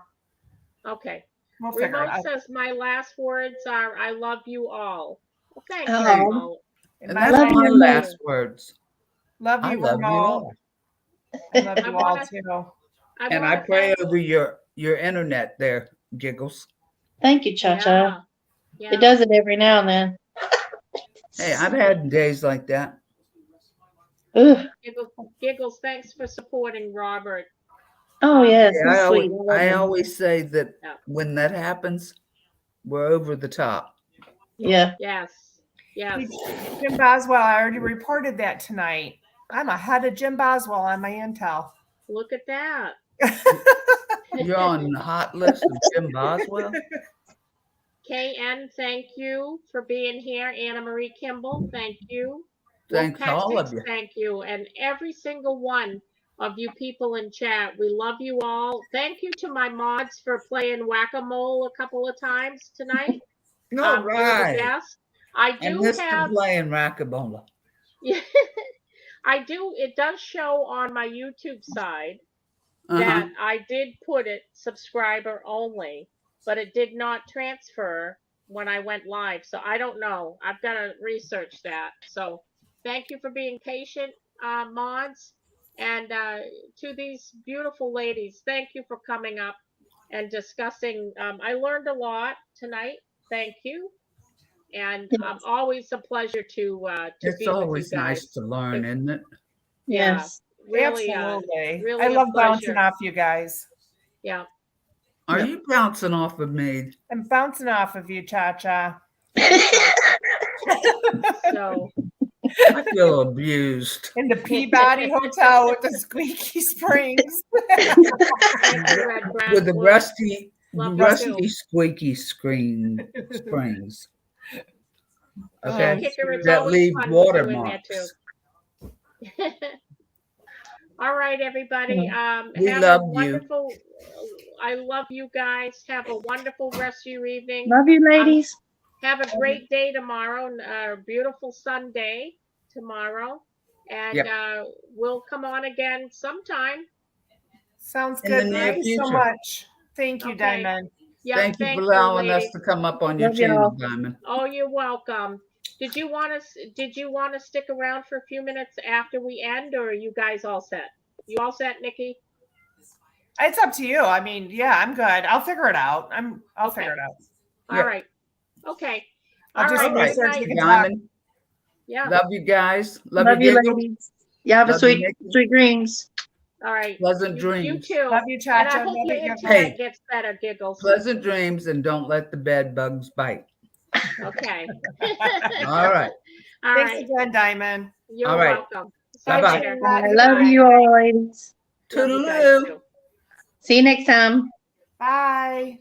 Okay. We'll figure it Remote out. says my last words are I love you all. Well, thank you, Oh. Remote. And My that's love my you, last words. Love I you, love you Remote. all. I love you all wanna- too. And I wanna pray thank- over your internet there, Giggles. Thank you, Cha-Cha. Yeah. Yeah. It does it every now and then. Hey, I've had days like that. Ugh. Giggles, thanks for supporting Robert. Oh, yes. Yeah, so sweet. I always say that Yeah. when that happens, we're over the top. Yeah. Yes. Yes. Jim Boswell, I already reported that tonight. I'm ahead of Jim Boswell on my intel. Look at that. You're on the hot list of Jim Boswell. KN, thank you for being here. Anna Marie Kimball, thank you. Thanks Wolfpack all of Six, you. thank you. And every single one of you people in chat, we love you all. Thank you to my mods for playing whack-a-mole a couple of times tonight. All You're the right. best. I And do this have, playing rackabola. I do, it does show on my YouTube side Uh-huh. that I did put it subscriber only, but it did not transfer when I went live. So I don't know. I've got to research that. So thank you for being patient, mods. And to these beautiful ladies, thank you for coming up and discussing. I learned a lot tonight. Thank you. And always a pleasure to It's be with always you guys. nice to learn, isn't it? Yes. Really, Absolutely. really I a love bouncing pleasure. off you guys. Yeah. Are you bouncing off of me? I'm bouncing off of you, Cha-Cha. So I feel abused. In the Peabody Hotel with the squeaky springs. thank you, Red Brand With the Blue. rusty, Love you rusty, too. squeaky springs. Oh, Okay, Kicker, it's that always leave fun with you in there, watermarks. All right, everybody. We Have love a you. wonderful I love you guys. Have a wonderful rest of your evening. Love you, ladies. Have a great day tomorrow. A beautiful Sunday tomorrow. And we'll come on again sometime. Sounds In the good. near Thank you so future. much. Thank you, Okay. Diamond. Yeah, Thank you for allowing us ladies. to come up on your Love channel, y'all. Diamond. Oh, you're welcome. Did you want to stick around for a few minutes after we end, or are you guys all set? You all set, Nikki? It's up to you. I mean, yeah, I'm good. I'll figure it out. I'll Okay. figure it out. All right. Okay. I'll All do right. some All right, Good research. night. We can talk. Diamond. Yeah. Love you guys. Love you, Giggle. ladies. You have a Love you, sweet, Nikki. sweet dreams. All right. Pleasant You dreams. too. Love you, And I Chacha. hope Love your you, internet Hey. gets better, Giggles. Pleasant dreams, and don't let the bed bugs bite. Okay. All right. All Thanks right. again, Diamond. You're All right. welcome. See you Bye-bye. later. I Goodbye. love you all, ladies. Love you guys Toodaloo. too. See you next time. Bye.